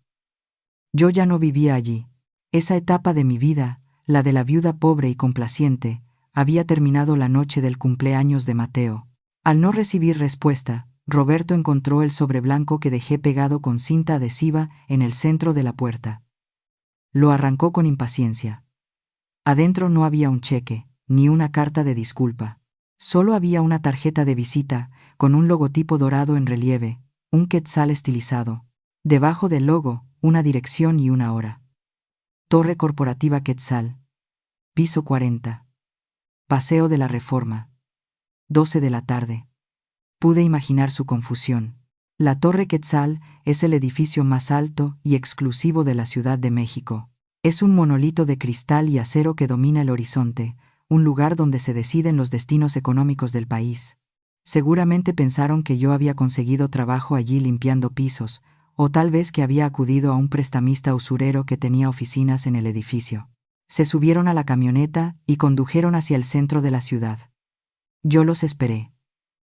Yo ya no vivía allí. Esa etapa de mi vida, la de la viuda pobre y complaciente, había terminado la noche del cumpleaños de Mateo. Al no recibir respuesta, Roberto encontró el sobre blanco que dejé pegado con cinta adhesiva en el centro de la puerta. Lo arrancó con impaciencia. Adentro no había un cheque, ni una carta de disculpa. Solo había una tarjeta de visita, con un logotipo dorado en relieve, un quetzal estilizado. Debajo del logo, una dirección y una hora. Torre Corporativa Quetzal. Piso 40. Paseo de la Reforma. 12 de la tarde. Pude imaginar su confusión. La Torre Quetzal es el edificio más alto y exclusivo de la Ciudad de México. Es un monolito de cristal y acero que domina el horizonte, un lugar donde se deciden los destinos económicos del país. Seguramente pensaron que yo había conseguido trabajo allí limpiando pisos, o tal vez que había acudido a un prestamista usurero que tenía oficinas en el edificio. Se subieron a la camioneta y condujeron hacia el centro de la ciudad. Yo los esperé.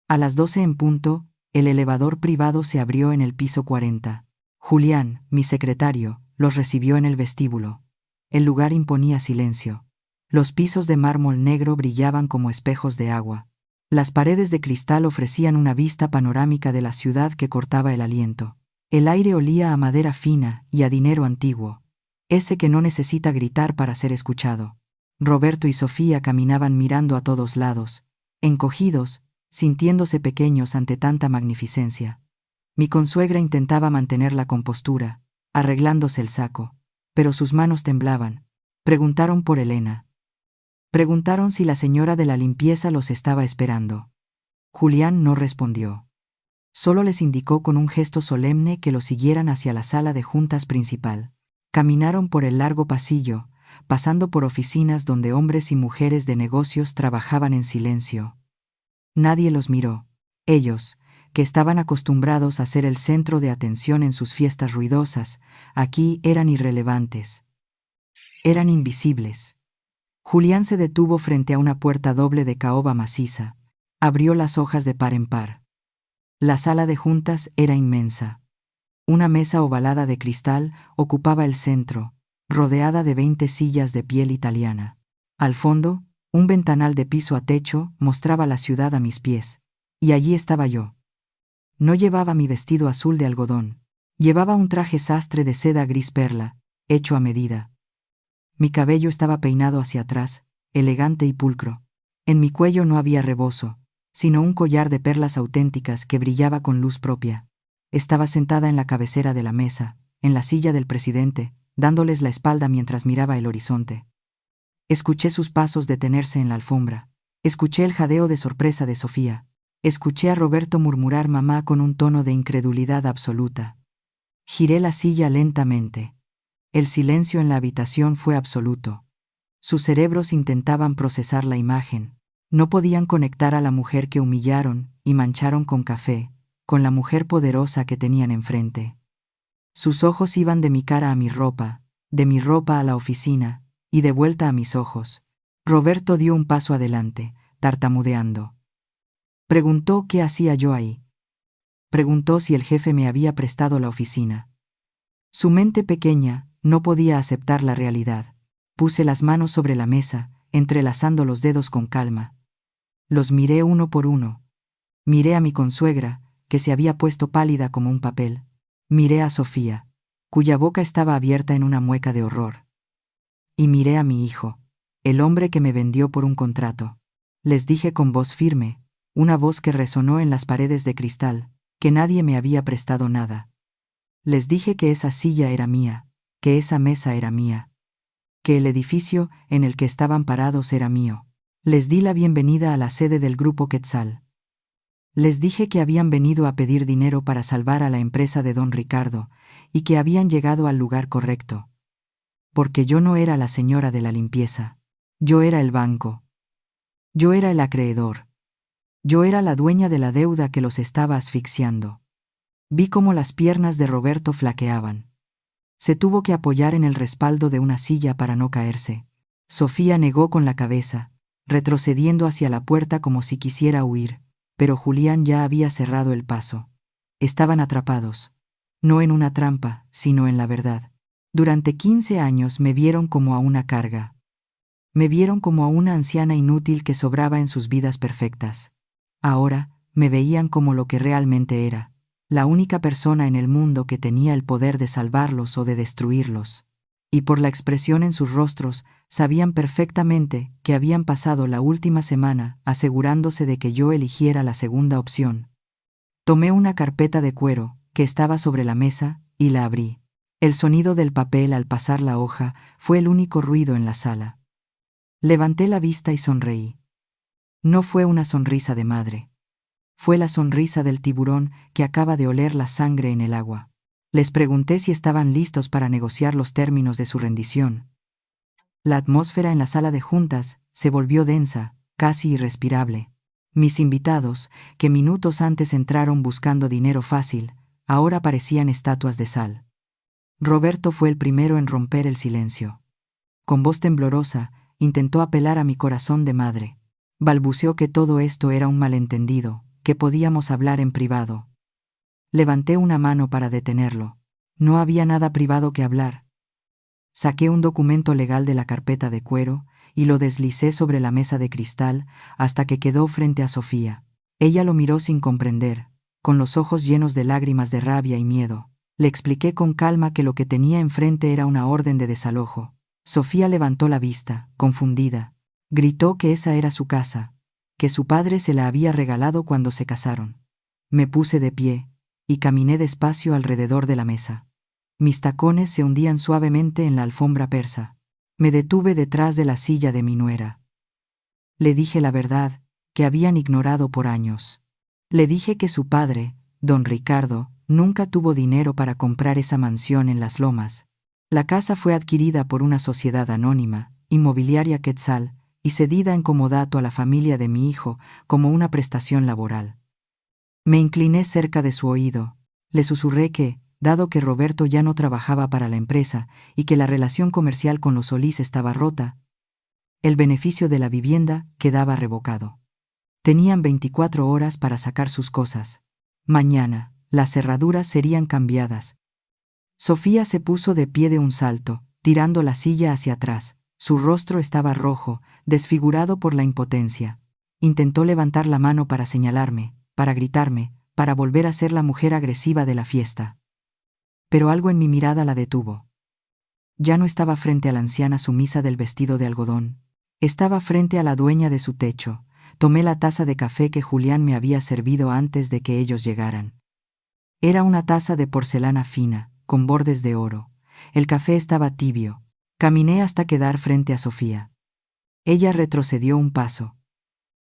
A las 12 en punto, el elevador privado se abrió en el piso 40. Julián, mi secretario, los recibió en el vestíbulo. El lugar imponía silencio. Los pisos de mármol negro brillaban como espejos de agua. Las paredes de cristal ofrecían una vista panorámica de la ciudad que cortaba el aliento. El aire olía a madera fina y a dinero antiguo, ese que no necesita gritar para ser escuchado. Roberto y Sofía caminaban mirando a todos lados, encogidos, sintiéndose pequeños ante tanta magnificencia. Mi consuegra intentaba mantener la compostura, arreglándose el saco. Pero sus manos temblaban. Preguntaron por Elena. Preguntaron si la señora de la limpieza los estaba esperando. Julián no respondió. Solo les indicó con un gesto solemne que lo siguieran hacia la sala de juntas principal. Caminaron por el largo pasillo, pasando por oficinas donde hombres y mujeres de negocios trabajaban en silencio. Nadie los miró. Ellos, que estaban acostumbrados a ser el centro de atención en sus fiestas ruidosas, aquí eran irrelevantes. Eran invisibles. Julián se detuvo frente a una puerta doble de caoba maciza. Abrió las hojas de par en par. La sala de juntas era inmensa. Una mesa ovalada de cristal ocupaba el centro, rodeada de 20 sillas de piel italiana. Al fondo, un ventanal de piso a techo mostraba la ciudad a mis pies. Y allí estaba yo. No llevaba mi vestido azul de algodón. Llevaba un traje sastre de seda gris perla, hecho a medida. Mi cabello estaba peinado hacia atrás, elegante y pulcro. En mi cuello no había rebozo, sino un collar de perlas auténticas que brillaba con luz propia. Estaba sentada en la cabecera de la mesa, en la silla del presidente, dándoles la espalda mientras miraba el horizonte. Escuché sus pasos detenerse en la alfombra. Escuché el jadeo de sorpresa de Sofía. Escuché a Roberto murmurar mamá con un tono de incredulidad absoluta. Giré la silla lentamente. El silencio en la habitación fue absoluto. Sus cerebros intentaban procesar la imagen. No podían conectar a la mujer que humillaron y mancharon con café, con la mujer poderosa que tenían enfrente. Sus ojos iban de mi cara a mi ropa, de mi ropa a la oficina, y de vuelta a mis ojos. Roberto dio un paso adelante, tartamudeando. Preguntó qué hacía yo ahí. Preguntó si el jefe me había prestado la oficina. Su mente pequeña no podía aceptar la realidad. Puse las manos sobre la mesa, entrelazando los dedos con calma. Los miré uno por uno. Miré a mi consuegra, que se había puesto pálida como un papel. Miré a Sofía, cuya boca estaba abierta en una mueca de horror. Y miré a mi hijo, el hombre que me vendió por un contrato. Les dije con voz firme, una voz que resonó en las paredes de cristal, que nadie me había prestado nada. Les dije que esa silla era mía, que esa mesa era mía, que el edificio en el que estaban parados era mío. Les di la bienvenida a la sede del Grupo Quetzal. Les dije que habían venido a pedir dinero para salvar a la empresa de don Ricardo, y que habían llegado al lugar correcto. Porque yo no era la señora de la limpieza. Yo era el banco. Yo era el acreedor. Yo era la dueña de la deuda que los estaba asfixiando. Vi cómo las piernas de Roberto flaqueaban. Se tuvo que apoyar en el respaldo de una silla para no caerse. Sofía negó con la cabeza, retrocediendo hacia la puerta como si quisiera huir, pero Julián ya había cerrado el paso. Estaban atrapados, no en una trampa, sino en la verdad. Durante 15 años me vieron como a una carga. Me vieron como a una anciana inútil que sobraba en sus vidas perfectas. Ahora, me veían como lo que realmente era, la única persona en el mundo que tenía el poder de salvarlos o de destruirlos. Y por la expresión en sus rostros, sabían perfectamente que habían pasado la última semana asegurándose de que yo eligiera la segunda opción. Tomé una carpeta de cuero que estaba sobre la mesa y la abrí. El sonido del papel al pasar la hoja fue el único ruido en la sala. Levanté la vista y sonreí. No fue una sonrisa de madre. Fue la sonrisa del tiburón que acaba de oler la sangre en el agua. Les pregunté si estaban listos para negociar los términos de su rendición. La atmósfera en la sala de juntas se volvió densa, casi irrespirable. Mis invitados, que minutos antes entraron buscando dinero fácil, ahora parecían estatuas de sal. Roberto fue el primero en romper el silencio. Con voz temblorosa, intentó apelar a mi corazón de madre. Balbuceó que todo esto era un malentendido, que podíamos hablar en privado. Levanté una mano para detenerlo. No había nada privado que hablar. Saqué un documento legal de la carpeta de cuero y lo deslicé sobre la mesa de cristal hasta que quedó frente a Sofía. Ella lo miró sin comprender, con los ojos llenos de lágrimas de rabia y miedo. Le expliqué con calma que lo que tenía enfrente era una orden de desalojo. Sofía levantó la vista, confundida. Gritó que esa era su casa, que su padre se la había regalado cuando se casaron. Me puse de pie y caminé despacio alrededor de la mesa. Mis tacones se hundían suavemente en la alfombra persa. Me detuve detrás de la silla de mi nuera. Le dije la verdad, que habían ignorado por años. Le dije que su padre, don Ricardo, nunca tuvo dinero para comprar esa mansión en Las Lomas. La casa fue adquirida por una sociedad anónima, Inmobiliaria Quetzal, y cedida en comodato a la familia de mi hijo como una prestación laboral. Me incliné cerca de su oído. Le susurré que, dado que Roberto ya no trabajaba para la empresa y que la relación comercial con los Solís estaba rota, el beneficio de la vivienda quedaba revocado. Tenían 24 horas para sacar sus cosas. Mañana, las cerraduras serían cambiadas. Sofía se puso de pie de un salto, tirando la silla hacia atrás. Su rostro estaba rojo, desfigurado por la impotencia. Intentó levantar la mano para señalarme, para gritarme, para volver a ser la mujer agresiva de la fiesta. Pero algo en mi mirada la detuvo. Ya no estaba frente a la anciana sumisa del vestido de algodón. Estaba frente a la dueña de su techo. Tomé la taza de café que Julián me había servido antes de que ellos llegaran. Era una taza de porcelana fina, con bordes de oro. El café estaba tibio. Caminé hasta quedar frente a Sofía. Ella retrocedió un paso,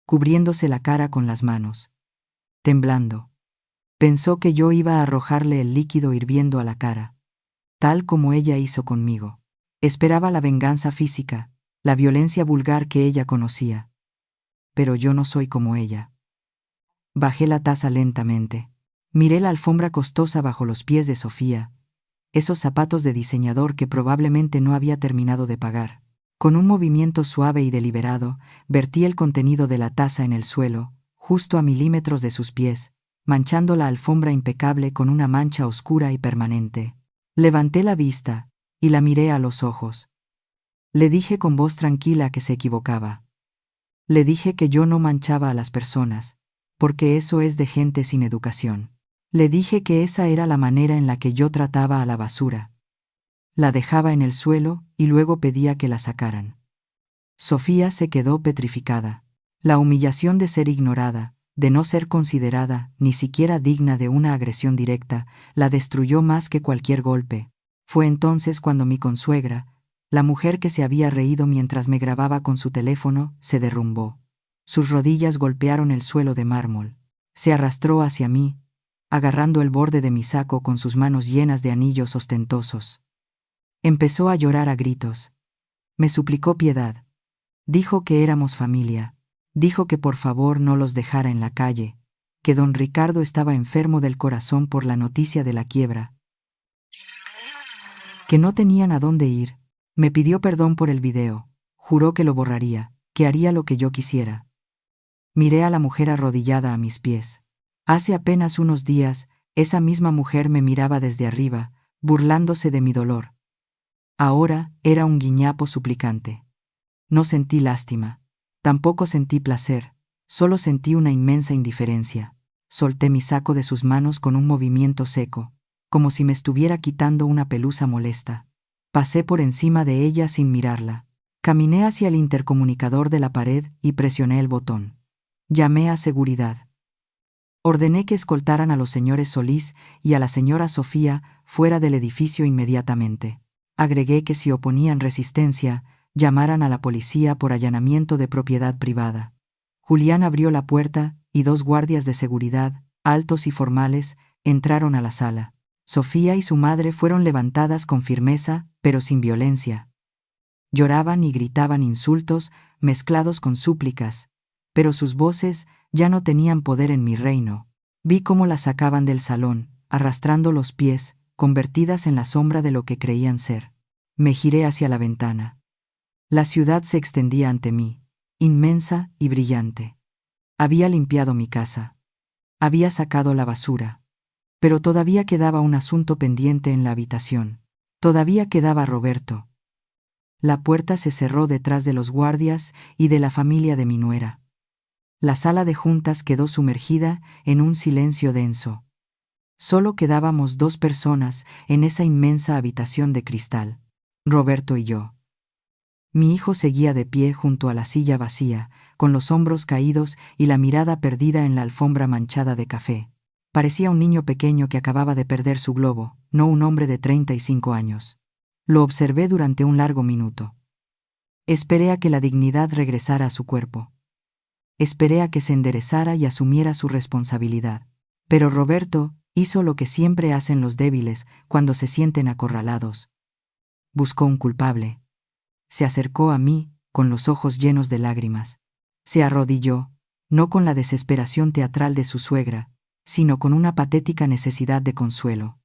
cubriéndose la cara con las manos. Temblando. Pensó que yo iba a arrojarle el líquido hirviendo a la cara, tal como ella hizo conmigo. Esperaba la venganza física, la violencia vulgar que ella conocía. Pero yo no soy como ella. Bajé la taza lentamente. Miré la alfombra costosa bajo los pies de Sofía, esos zapatos de diseñador que probablemente no había terminado de pagar. Con un movimiento suave y deliberado, vertí el contenido de la taza en el suelo, justo a milímetros de sus pies, manchando la alfombra impecable con una mancha oscura y permanente. Levanté la vista, y la miré a los ojos. Le dije con voz tranquila que se equivocaba. Le dije que yo no manchaba a las personas, porque eso es de gente sin educación. Le dije que esa era la manera en la que yo trataba a la basura. La dejaba en el suelo y luego pedía que la sacaran. Sofía se quedó petrificada. La humillación de ser ignorada, de no ser considerada, ni siquiera digna de una agresión directa, la destruyó más que cualquier golpe. Fue entonces cuando mi consuegra, la mujer que se había reído mientras me grababa con su teléfono, se derrumbó. Sus rodillas golpearon el suelo de mármol. Se arrastró hacia mí, agarrando el borde de mi saco con sus manos llenas de anillos ostentosos. Empezó a llorar a gritos. Me suplicó piedad. Dijo que éramos familia. Dijo que por favor no los dejara en la calle, que don Ricardo estaba enfermo del corazón por la noticia de la quiebra, que no tenían a dónde ir. Me pidió perdón por el video. Juró que lo borraría, que haría lo que yo quisiera. Miré a la mujer arrodillada a mis pies. Hace apenas unos días, esa misma mujer me miraba desde arriba, burlándose de mi dolor. Ahora era un guiñapo suplicante. No sentí lástima. Tampoco sentí placer. Solo sentí una inmensa indiferencia. Solté mi saco de sus manos con un movimiento seco, como si me estuviera quitando una pelusa molesta. Pasé por encima de ella sin mirarla. Caminé hacia el intercomunicador de la pared y presioné el botón. Llamé a seguridad. Ordené que escoltaran a los señores Solís y a la señora Sofía fuera del edificio inmediatamente. Agregué que si oponían resistencia, llamaran a la policía por allanamiento de propiedad privada. Julián abrió la puerta y 2 guardias de seguridad, altos y formales, entraron a la sala. Sofía y su madre fueron levantadas con firmeza, pero sin violencia. Lloraban y gritaban insultos mezclados con súplicas, pero sus voces ya no tenían poder en mi reino. Vi cómo las sacaban del salón, arrastrando los pies, convertidas en la sombra de lo que creían ser. Me giré hacia la ventana. La ciudad se extendía ante mí, inmensa y brillante. Había limpiado mi casa. Había sacado la basura. Pero todavía quedaba un asunto pendiente en la habitación. Todavía quedaba Roberto. La puerta se cerró detrás de los guardias y de la familia de mi nuera. La sala de juntas quedó sumergida en un silencio denso. Solo quedábamos 2 personas en esa inmensa habitación de cristal, Roberto y yo. Mi hijo seguía de pie junto a la silla vacía, con los hombros caídos y la mirada perdida en la alfombra manchada de café. Parecía un niño pequeño que acababa de perder su globo, no un hombre de 35 años. Lo observé durante un largo minuto. Esperé a que la dignidad regresara a su cuerpo. Esperé a que se enderezara y asumiera su responsabilidad. Pero Roberto hizo lo que siempre hacen los débiles cuando se sienten acorralados. Buscó un culpable. Se acercó a mí, con los ojos llenos de lágrimas. Se arrodilló, no con la desesperación teatral de su suegra, sino con una patética necesidad de consuelo.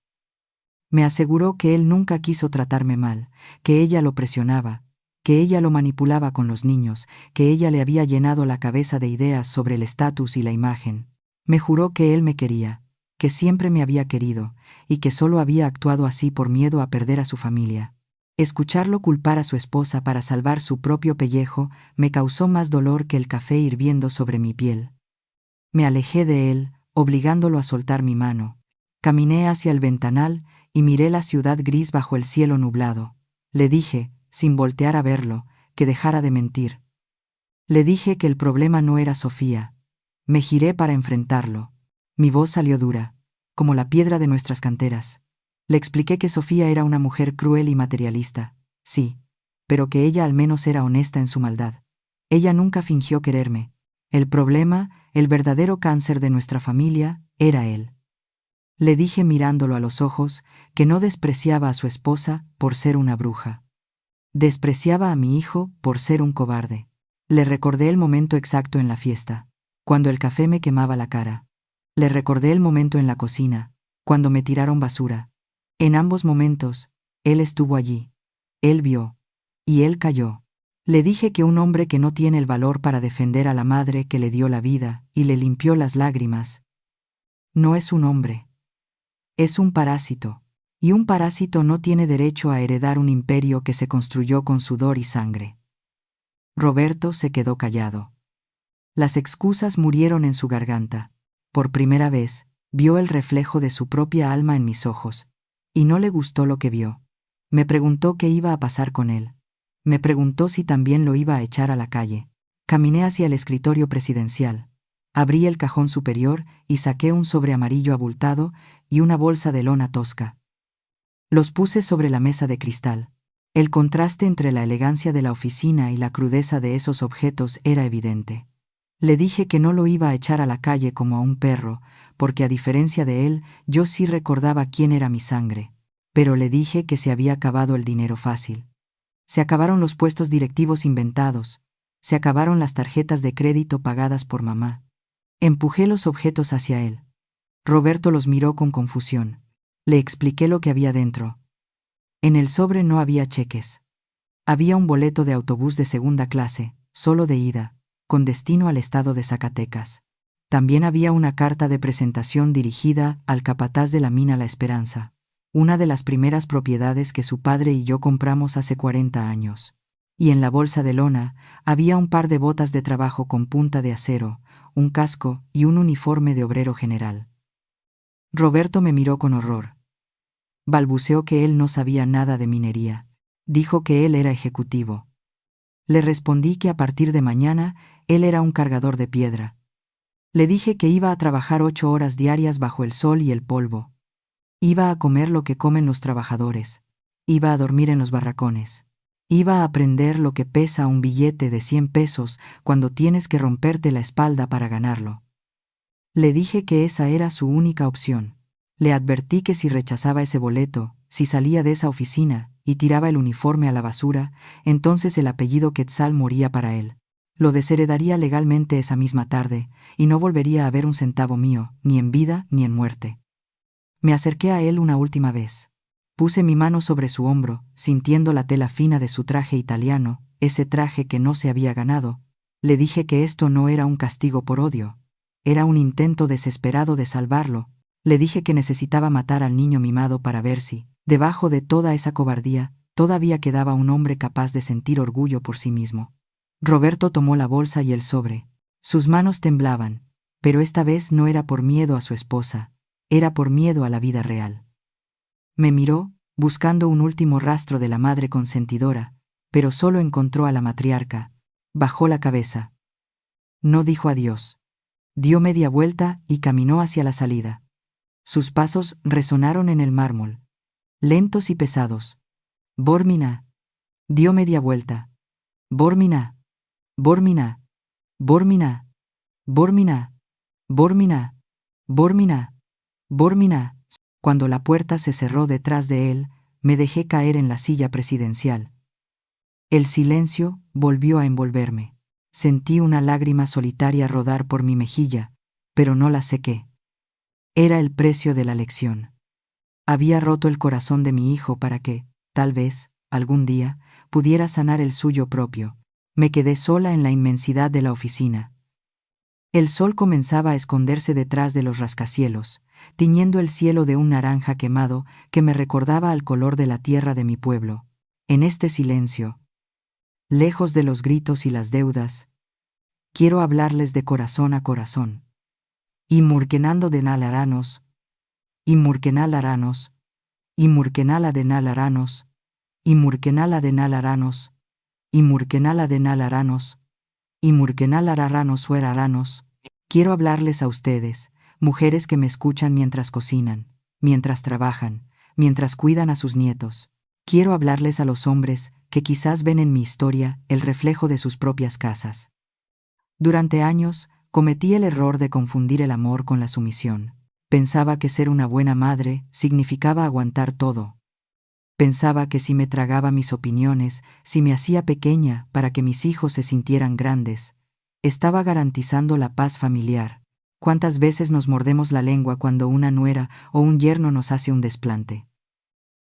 Me aseguró que él nunca quiso tratarme mal, que ella lo presionaba, que ella lo manipulaba con los niños, que ella le había llenado la cabeza de ideas sobre el estatus y la imagen. Me juró que él me quería, que siempre me había querido, y que solo había actuado así por miedo a perder a su familia. Escucharlo culpar a su esposa para salvar su propio pellejo me causó más dolor que el café hirviendo sobre mi piel. Me alejé de él, obligándolo a soltar mi mano. Caminé hacia el ventanal y miré la ciudad gris bajo el cielo nublado. Le dije, sin voltear a verlo, que dejara de mentir. Le dije que el problema no era Sofía. Me giré para enfrentarlo. Mi voz salió dura, como la piedra de nuestras canteras. Le expliqué que Sofía era una mujer cruel y materialista, sí, pero que ella al menos era honesta en su maldad. Ella nunca fingió quererme. El problema, el verdadero cáncer de nuestra familia, era él. Le dije mirándolo a los ojos que no despreciaba a su esposa por ser una bruja. Despreciaba a mi hijo por ser un cobarde. Le recordé el momento exacto en la fiesta, cuando el café me quemaba la cara. Le recordé el momento en la cocina, cuando me tiraron basura. En ambos momentos, él estuvo allí. Él vio. Y él cayó. Le dije que un hombre que no tiene el valor para defender a la madre que le dio la vida y le limpió las lágrimas, no es un hombre. Es un parásito. Y un parásito no tiene derecho a heredar un imperio que se construyó con sudor y sangre. Roberto se quedó callado. Las excusas murieron en su garganta. Por primera vez, vio el reflejo de su propia alma en mis ojos. Y no le gustó lo que vio. Me preguntó qué iba a pasar con él. Me preguntó si también lo iba a echar a la calle. Caminé hacia el escritorio presidencial. Abrí el cajón superior y saqué un sobre amarillo abultado y una bolsa de lona tosca. Los puse sobre la mesa de cristal. El contraste entre la elegancia de la oficina y la crudeza de esos objetos era evidente. Le dije que no lo iba a echar a la calle como a un perro, porque a diferencia de él, yo sí recordaba quién era mi sangre. Pero le dije que se había acabado el dinero fácil. Se acabaron los puestos directivos inventados. Se acabaron las tarjetas de crédito pagadas por mamá. Empujé los objetos hacia él. Roberto los miró con confusión. Le expliqué lo que había dentro. En el sobre no había cheques. Había un boleto de autobús de segunda clase, solo de ida, con destino al estado de Zacatecas. También había una carta de presentación dirigida al capataz de la mina La Esperanza, una de las primeras propiedades que su padre y yo compramos hace 40 años. Y en la bolsa de lona había un par de botas de trabajo con punta de acero, un casco y un uniforme de obrero general. Roberto me miró con horror. Balbuceó que él no sabía nada de minería. Dijo que él era ejecutivo. Le respondí que a partir de mañana él era un cargador de piedra. Le dije que iba a trabajar 8 horas diarias bajo el sol y el polvo. Iba a comer lo que comen los trabajadores. Iba a dormir en los barracones. Iba a aprender lo que pesa un billete de 100 pesos cuando tienes que romperte la espalda para ganarlo. Le dije que esa era su única opción. Le advertí que si rechazaba ese boleto, si salía de esa oficina y tiraba el uniforme a la basura, entonces el apellido Quetzal moría para él. Lo desheredaría legalmente esa misma tarde y no volvería a ver un centavo mío, ni en vida ni en muerte. Me acerqué a él una última vez. Puse mi mano sobre su hombro, sintiendo la tela fina de su traje italiano, ese traje que no se había ganado. Le dije que esto no era un castigo por odio. Era un intento desesperado de salvarlo. Le dije que necesitaba matar al niño mimado para ver si, debajo de toda esa cobardía, todavía quedaba un hombre capaz de sentir orgullo por sí mismo. Roberto tomó la bolsa y el sobre. Sus manos temblaban, pero esta vez no era por miedo a su esposa. Era por miedo a la vida real. Me miró, buscando un último rastro de la madre consentidora, pero solo encontró a la matriarca. Bajó la cabeza. No dijo adiós. Dio media vuelta y caminó hacia la salida. Sus pasos resonaron en el mármol, lentos y pesados. Bormina. Dio media vuelta. Bormina. Bormina. Bormina. Bormina. Bormina. Bormina. Bormina. Cuando la puerta se cerró detrás de él, me dejé caer en la silla presidencial. El silencio volvió a envolverme. Sentí una lágrima solitaria rodar por mi mejilla, pero no la sequé. Era el precio de la lección. Había roto el corazón de mi hijo para que, tal vez, algún día, pudiera sanar el suyo propio. Me quedé sola en la inmensidad de la oficina. El sol comenzaba a esconderse detrás de los rascacielos, tiñendo el cielo de un naranja quemado que me recordaba al color de la tierra de mi pueblo. En este silencio, lejos de los gritos y las deudas, quiero hablarles de corazón a corazón. Imurkenando de nalaranos, imurkenalaranos, imurkenala de nalaranos, imurkenala de nalaranos, imurkenala de nalaranos, imurkenalararanos sueraranos. Quiero hablarles a ustedes, mujeres que me escuchan mientras cocinan, mientras trabajan, mientras cuidan a sus nietos. Quiero hablarles a los hombres que quizás ven en mi historia el reflejo de sus propias casas. Durante años, cometí el error de confundir el amor con la sumisión. Pensaba que ser una buena madre significaba aguantar todo. Pensaba que si me tragaba mis opiniones, si me hacía pequeña para que mis hijos se sintieran grandes, estaba garantizando la paz familiar. ¿Cuántas veces nos mordemos la lengua cuando una nuera o un yerno nos hace un desplante?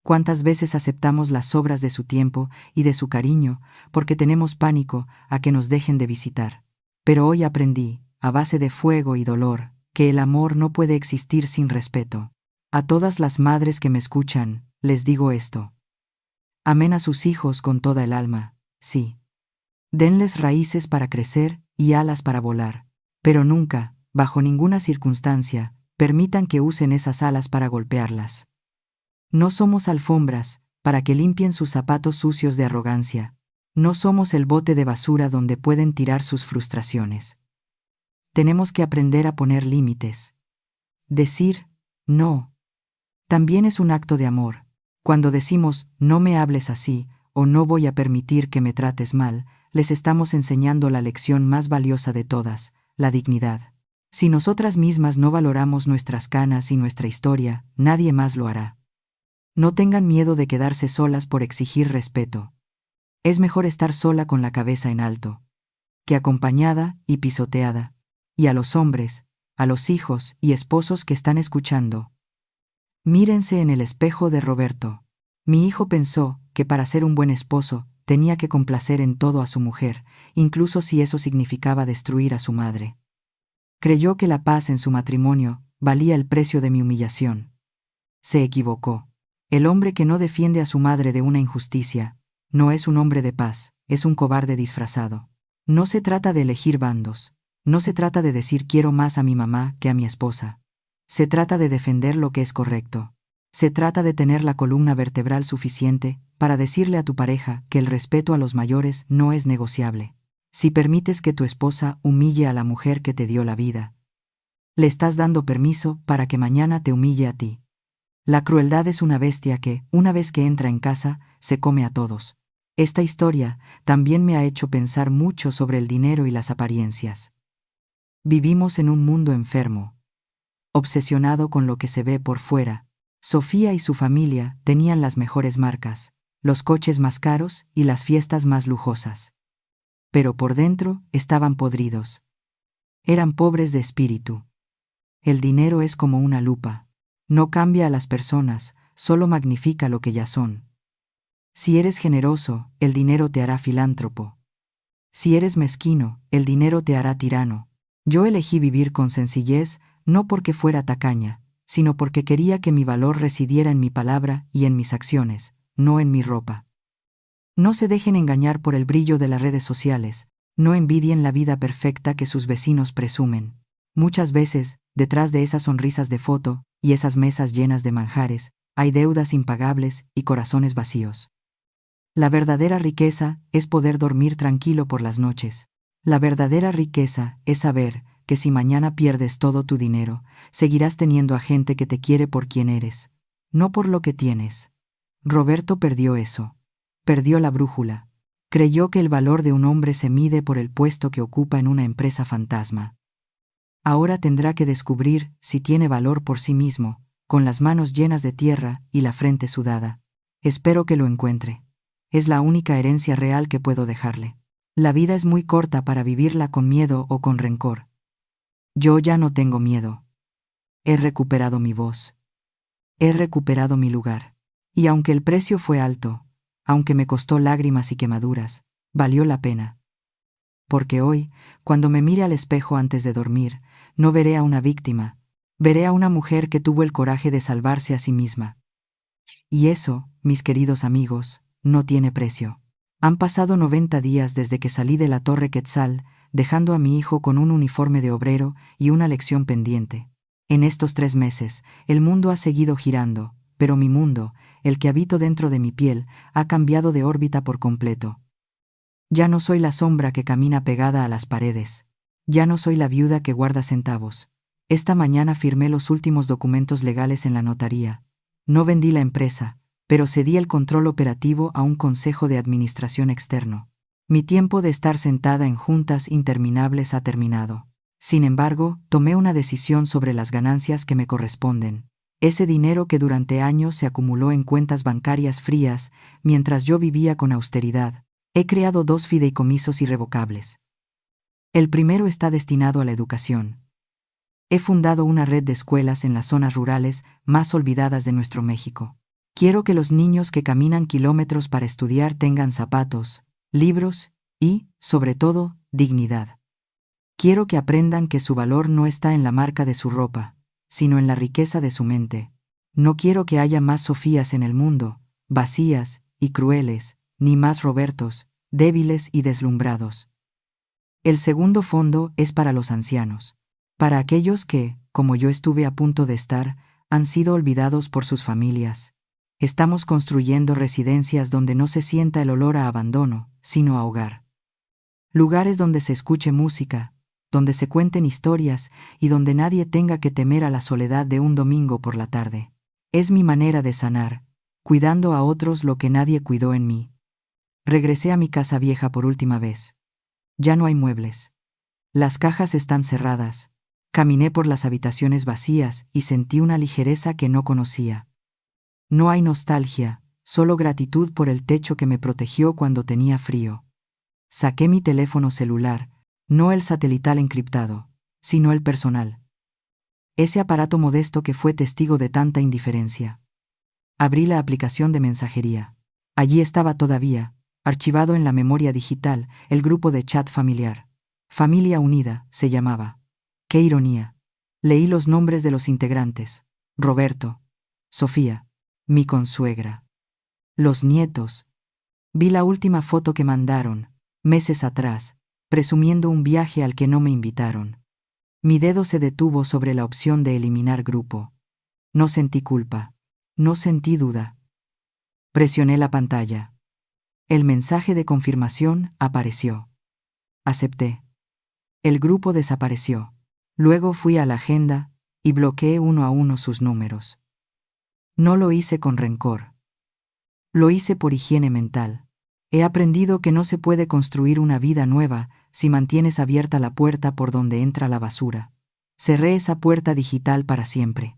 ¿Cuántas veces aceptamos las sobras de su tiempo y de su cariño porque tenemos pánico a que nos dejen de visitar? Pero hoy aprendí, a base de fuego y dolor, que el amor no puede existir sin respeto. A todas las madres que me escuchan, les digo esto. Amen a sus hijos con toda el alma, sí. Denles raíces para crecer y alas para volar, pero nunca, bajo ninguna circunstancia, permitan que usen esas alas para golpearlas. No somos alfombras para que limpien sus zapatos sucios de arrogancia. No somos el bote de basura donde pueden tirar sus frustraciones. Tenemos que aprender a poner límites. Decir no también es un acto de amor. Cuando decimos no me hables así o no voy a permitir que me trates mal, les estamos enseñando la lección más valiosa de todas, la dignidad. Si nosotras mismas no valoramos nuestras canas y nuestra historia, nadie más lo hará. No tengan miedo de quedarse solas por exigir respeto. Es mejor estar sola con la cabeza en alto, que acompañada y pisoteada. Y a los hombres, a los hijos y esposos que están escuchando, mírense en el espejo de Roberto. Mi hijo pensó que para ser un buen esposo tenía que complacer en todo a su mujer, incluso si eso significaba destruir a su madre. Creyó que la paz en su matrimonio valía el precio de mi humillación. Se equivocó. El hombre que no defiende a su madre de una injusticia no es un hombre de paz, es un cobarde disfrazado. No se trata de elegir bandos. No se trata de decir quiero más a mi mamá que a mi esposa. Se trata de defender lo que es correcto. Se trata de tener la columna vertebral suficiente para decirle a tu pareja que el respeto a los mayores no es negociable. Si permites que tu esposa humille a la mujer que te dio la vida, le estás dando permiso para que mañana te humille a ti. La crueldad es una bestia que, una vez que entra en casa, se come a todos. Esta historia también me ha hecho pensar mucho sobre el dinero y las apariencias. Vivimos en un mundo enfermo, obsesionado con lo que se ve por fuera. Sofía y su familia tenían las mejores marcas, los coches más caros y las fiestas más lujosas. Pero por dentro estaban podridos. Eran pobres de espíritu. El dinero es como una lupa. No cambia a las personas, solo magnifica lo que ya son. Si eres generoso, el dinero te hará filántropo. Si eres mezquino, el dinero te hará tirano. Yo elegí vivir con sencillez, no porque fuera tacaña, sino porque quería que mi valor residiera en mi palabra y en mis acciones, no en mi ropa. No se dejen engañar por el brillo de las redes sociales, no envidien la vida perfecta que sus vecinos presumen. Muchas veces, detrás de esas sonrisas de foto y esas mesas llenas de manjares, hay deudas impagables y corazones vacíos. La verdadera riqueza es poder dormir tranquilo por las noches. La verdadera riqueza es saber que si mañana pierdes todo tu dinero, seguirás teniendo a gente que te quiere por quien eres, no por lo que tienes. Roberto perdió eso. Perdió la brújula. Creyó que el valor de un hombre se mide por el puesto que ocupa en una empresa fantasma. Ahora tendrá que descubrir si tiene valor por sí mismo, con las manos llenas de tierra y la frente sudada. Espero que lo encuentre. Es la única herencia real que puedo dejarle. La vida es muy corta para vivirla con miedo o con rencor. Yo ya no tengo miedo. He recuperado mi voz. He recuperado mi lugar. Y aunque el precio fue alto, aunque me costó lágrimas y quemaduras, valió la pena. Porque hoy, cuando me mire al espejo antes de dormir, no veré a una víctima, veré a una mujer que tuvo el coraje de salvarse a sí misma. Y eso, mis queridos amigos, no tiene precio. Han pasado 90 días desde que salí de la Torre Quetzal, dejando a mi hijo con un uniforme de obrero y una lección pendiente. En estos 3 meses, el mundo ha seguido girando, pero mi mundo, el que habito dentro de mi piel, ha cambiado de órbita por completo. Ya no soy la sombra que camina pegada a las paredes. Ya no soy la viuda que guarda centavos. Esta mañana firmé los últimos documentos legales en la notaría. No vendí la empresa, pero cedí el control operativo a un consejo de administración externo. Mi tiempo de estar sentada en juntas interminables ha terminado. Sin embargo, tomé una decisión sobre las ganancias que me corresponden. Ese dinero que durante años se acumuló en cuentas bancarias frías, mientras yo vivía con austeridad. He creado 2 fideicomisos irrevocables. El primero está destinado a la educación. He fundado una red de escuelas en las zonas rurales más olvidadas de nuestro México. Quiero que los niños que caminan kilómetros para estudiar tengan zapatos, libros y, sobre todo, dignidad. Quiero que aprendan que su valor no está en la marca de su ropa, sino en la riqueza de su mente. No quiero que haya más Sofías en el mundo, vacías y crueles, ni más Robertos, débiles y deslumbrados. El segundo fondo es para los ancianos, para aquellos que, como yo estuve a punto de estar, han sido olvidados por sus familias. Estamos construyendo residencias donde no se sienta el olor a abandono, sino a hogar. Lugares donde se escuche música, donde se cuenten historias y donde nadie tenga que temer a la soledad de un domingo por la tarde. Es mi manera de sanar, cuidando a otros lo que nadie cuidó en mí. Regresé a mi casa vieja por última vez. Ya no hay muebles. Las cajas están cerradas. Caminé por las habitaciones vacías y sentí una ligereza que no conocía. No hay nostalgia, solo gratitud por el techo que me protegió cuando tenía frío. Saqué mi teléfono celular, no el satelital encriptado, sino el personal. Ese aparato modesto que fue testigo de tanta indiferencia. Abrí la aplicación de mensajería. Allí estaba todavía, archivado en la memoria digital, el grupo de chat familiar. Familia Unida, se llamaba. ¡Qué ironía! Leí los nombres de los integrantes. Roberto, Sofía, mi consuegra. Los nietos. Vi la última foto que mandaron, meses atrás, presumiendo un viaje al que no me invitaron. Mi dedo se detuvo sobre la opción de eliminar grupo. No sentí culpa. No sentí duda. Presioné la pantalla. El mensaje de confirmación apareció. Acepté. El grupo desapareció. Luego fui a la agenda y bloqueé uno a uno sus números. No lo hice con rencor. Lo hice por higiene mental. He aprendido que no se puede construir una vida nueva si mantienes abierta la puerta por donde entra la basura. Cerré esa puerta digital para siempre.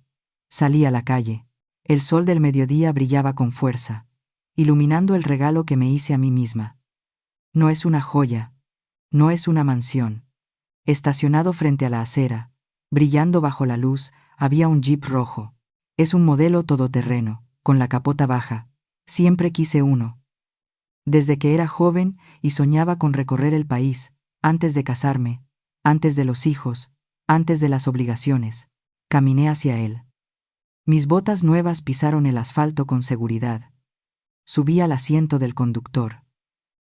Salí a la calle. El sol del mediodía brillaba con fuerza, iluminando el regalo que me hice a mí misma. No es una joya, no es una mansión. Estacionado frente a la acera, brillando bajo la luz, había un jeep rojo. Es un modelo todoterreno, con la capota baja. Siempre quise uno. Desde que era joven y soñaba con recorrer el país, antes de casarme, antes de los hijos, antes de las obligaciones, caminé hacia él. Mis botas nuevas pisaron el asfalto con seguridad. Subí al asiento del conductor.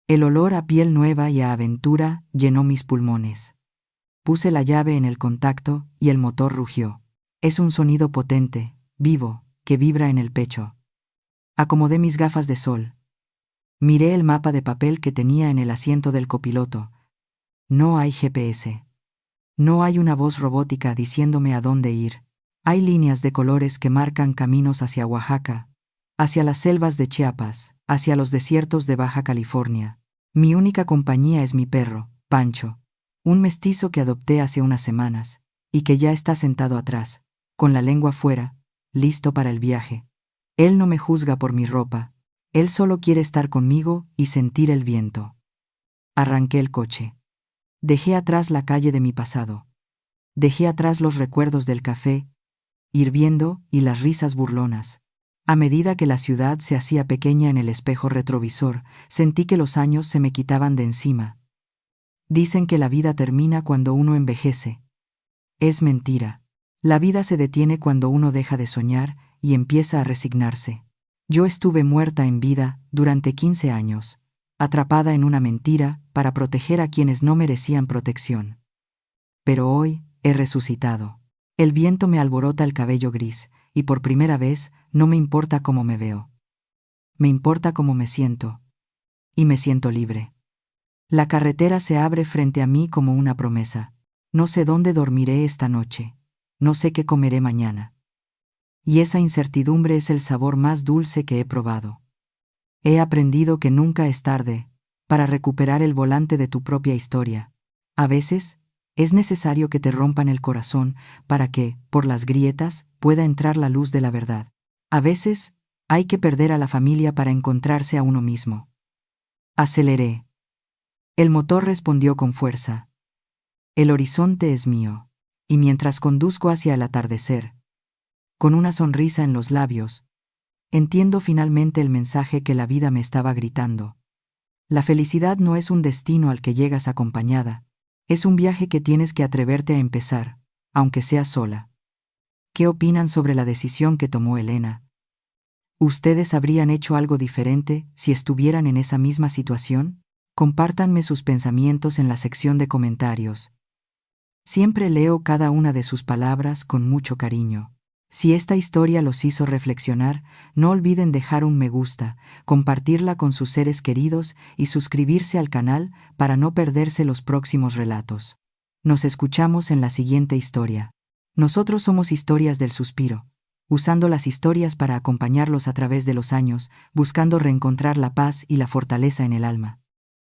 El olor a piel nueva y a aventura llenó mis pulmones. Puse la llave en el contacto y el motor rugió. Es un sonido potente, vivo, que vibra en el pecho. Acomodé mis gafas de sol. Miré el mapa de papel que tenía en el asiento del copiloto. No hay GPS. No hay una voz robótica diciéndome a dónde ir. Hay líneas de colores que marcan caminos hacia Oaxaca, hacia las selvas de Chiapas, hacia los desiertos de Baja California. Mi única compañía es mi perro, Pancho, un mestizo que adopté hace unas semanas, y que ya está sentado atrás, con la lengua fuera, listo para el viaje. Él no me juzga por mi ropa, él solo quiere estar conmigo y sentir el viento. Arranqué el coche. Dejé atrás la calle de mi pasado. Dejé atrás los recuerdos del café hirviendo y las risas burlonas. A medida que la ciudad se hacía pequeña en el espejo retrovisor, sentí que los años se me quitaban de encima. Dicen que la vida termina cuando uno envejece. Es mentira. La vida se detiene cuando uno deja de soñar y empieza a resignarse. Yo estuve muerta en vida durante 15 años, atrapada en una mentira para proteger a quienes no merecían protección. Pero hoy he resucitado. El viento me alborota el cabello gris, y por primera vez no me importa cómo me veo. Me importa cómo me siento. Y me siento libre. La carretera se abre frente a mí como una promesa. No sé dónde dormiré esta noche. No sé qué comeré mañana. Y esa incertidumbre es el sabor más dulce que he probado. He aprendido que nunca es tarde para recuperar el volante de tu propia historia. A veces, es necesario que te rompan el corazón para que, por las grietas, pueda entrar la luz de la verdad. A veces, hay que perder a la familia para encontrarse a uno mismo. Aceleré. El motor respondió con fuerza. El horizonte es mío, y mientras conduzco hacia el atardecer, con una sonrisa en los labios, entiendo finalmente el mensaje que la vida me estaba gritando. La felicidad no es un destino al que llegas acompañada. Es un viaje que tienes que atreverte a empezar, aunque sea sola. ¿Qué opinan sobre la decisión que tomó Elena? ¿Ustedes habrían hecho algo diferente si estuvieran en esa misma situación? Compártanme sus pensamientos en la sección de comentarios. Siempre leo cada una de sus palabras con mucho cariño. Si esta historia los hizo reflexionar, no olviden dejar un me gusta, compartirla con sus seres queridos y suscribirse al canal para no perderse los próximos relatos. Nos escuchamos en la siguiente historia. Nosotros somos Historias del Suspiro, usando las historias para acompañarlos a través de los años, buscando reencontrar la paz y la fortaleza en el alma.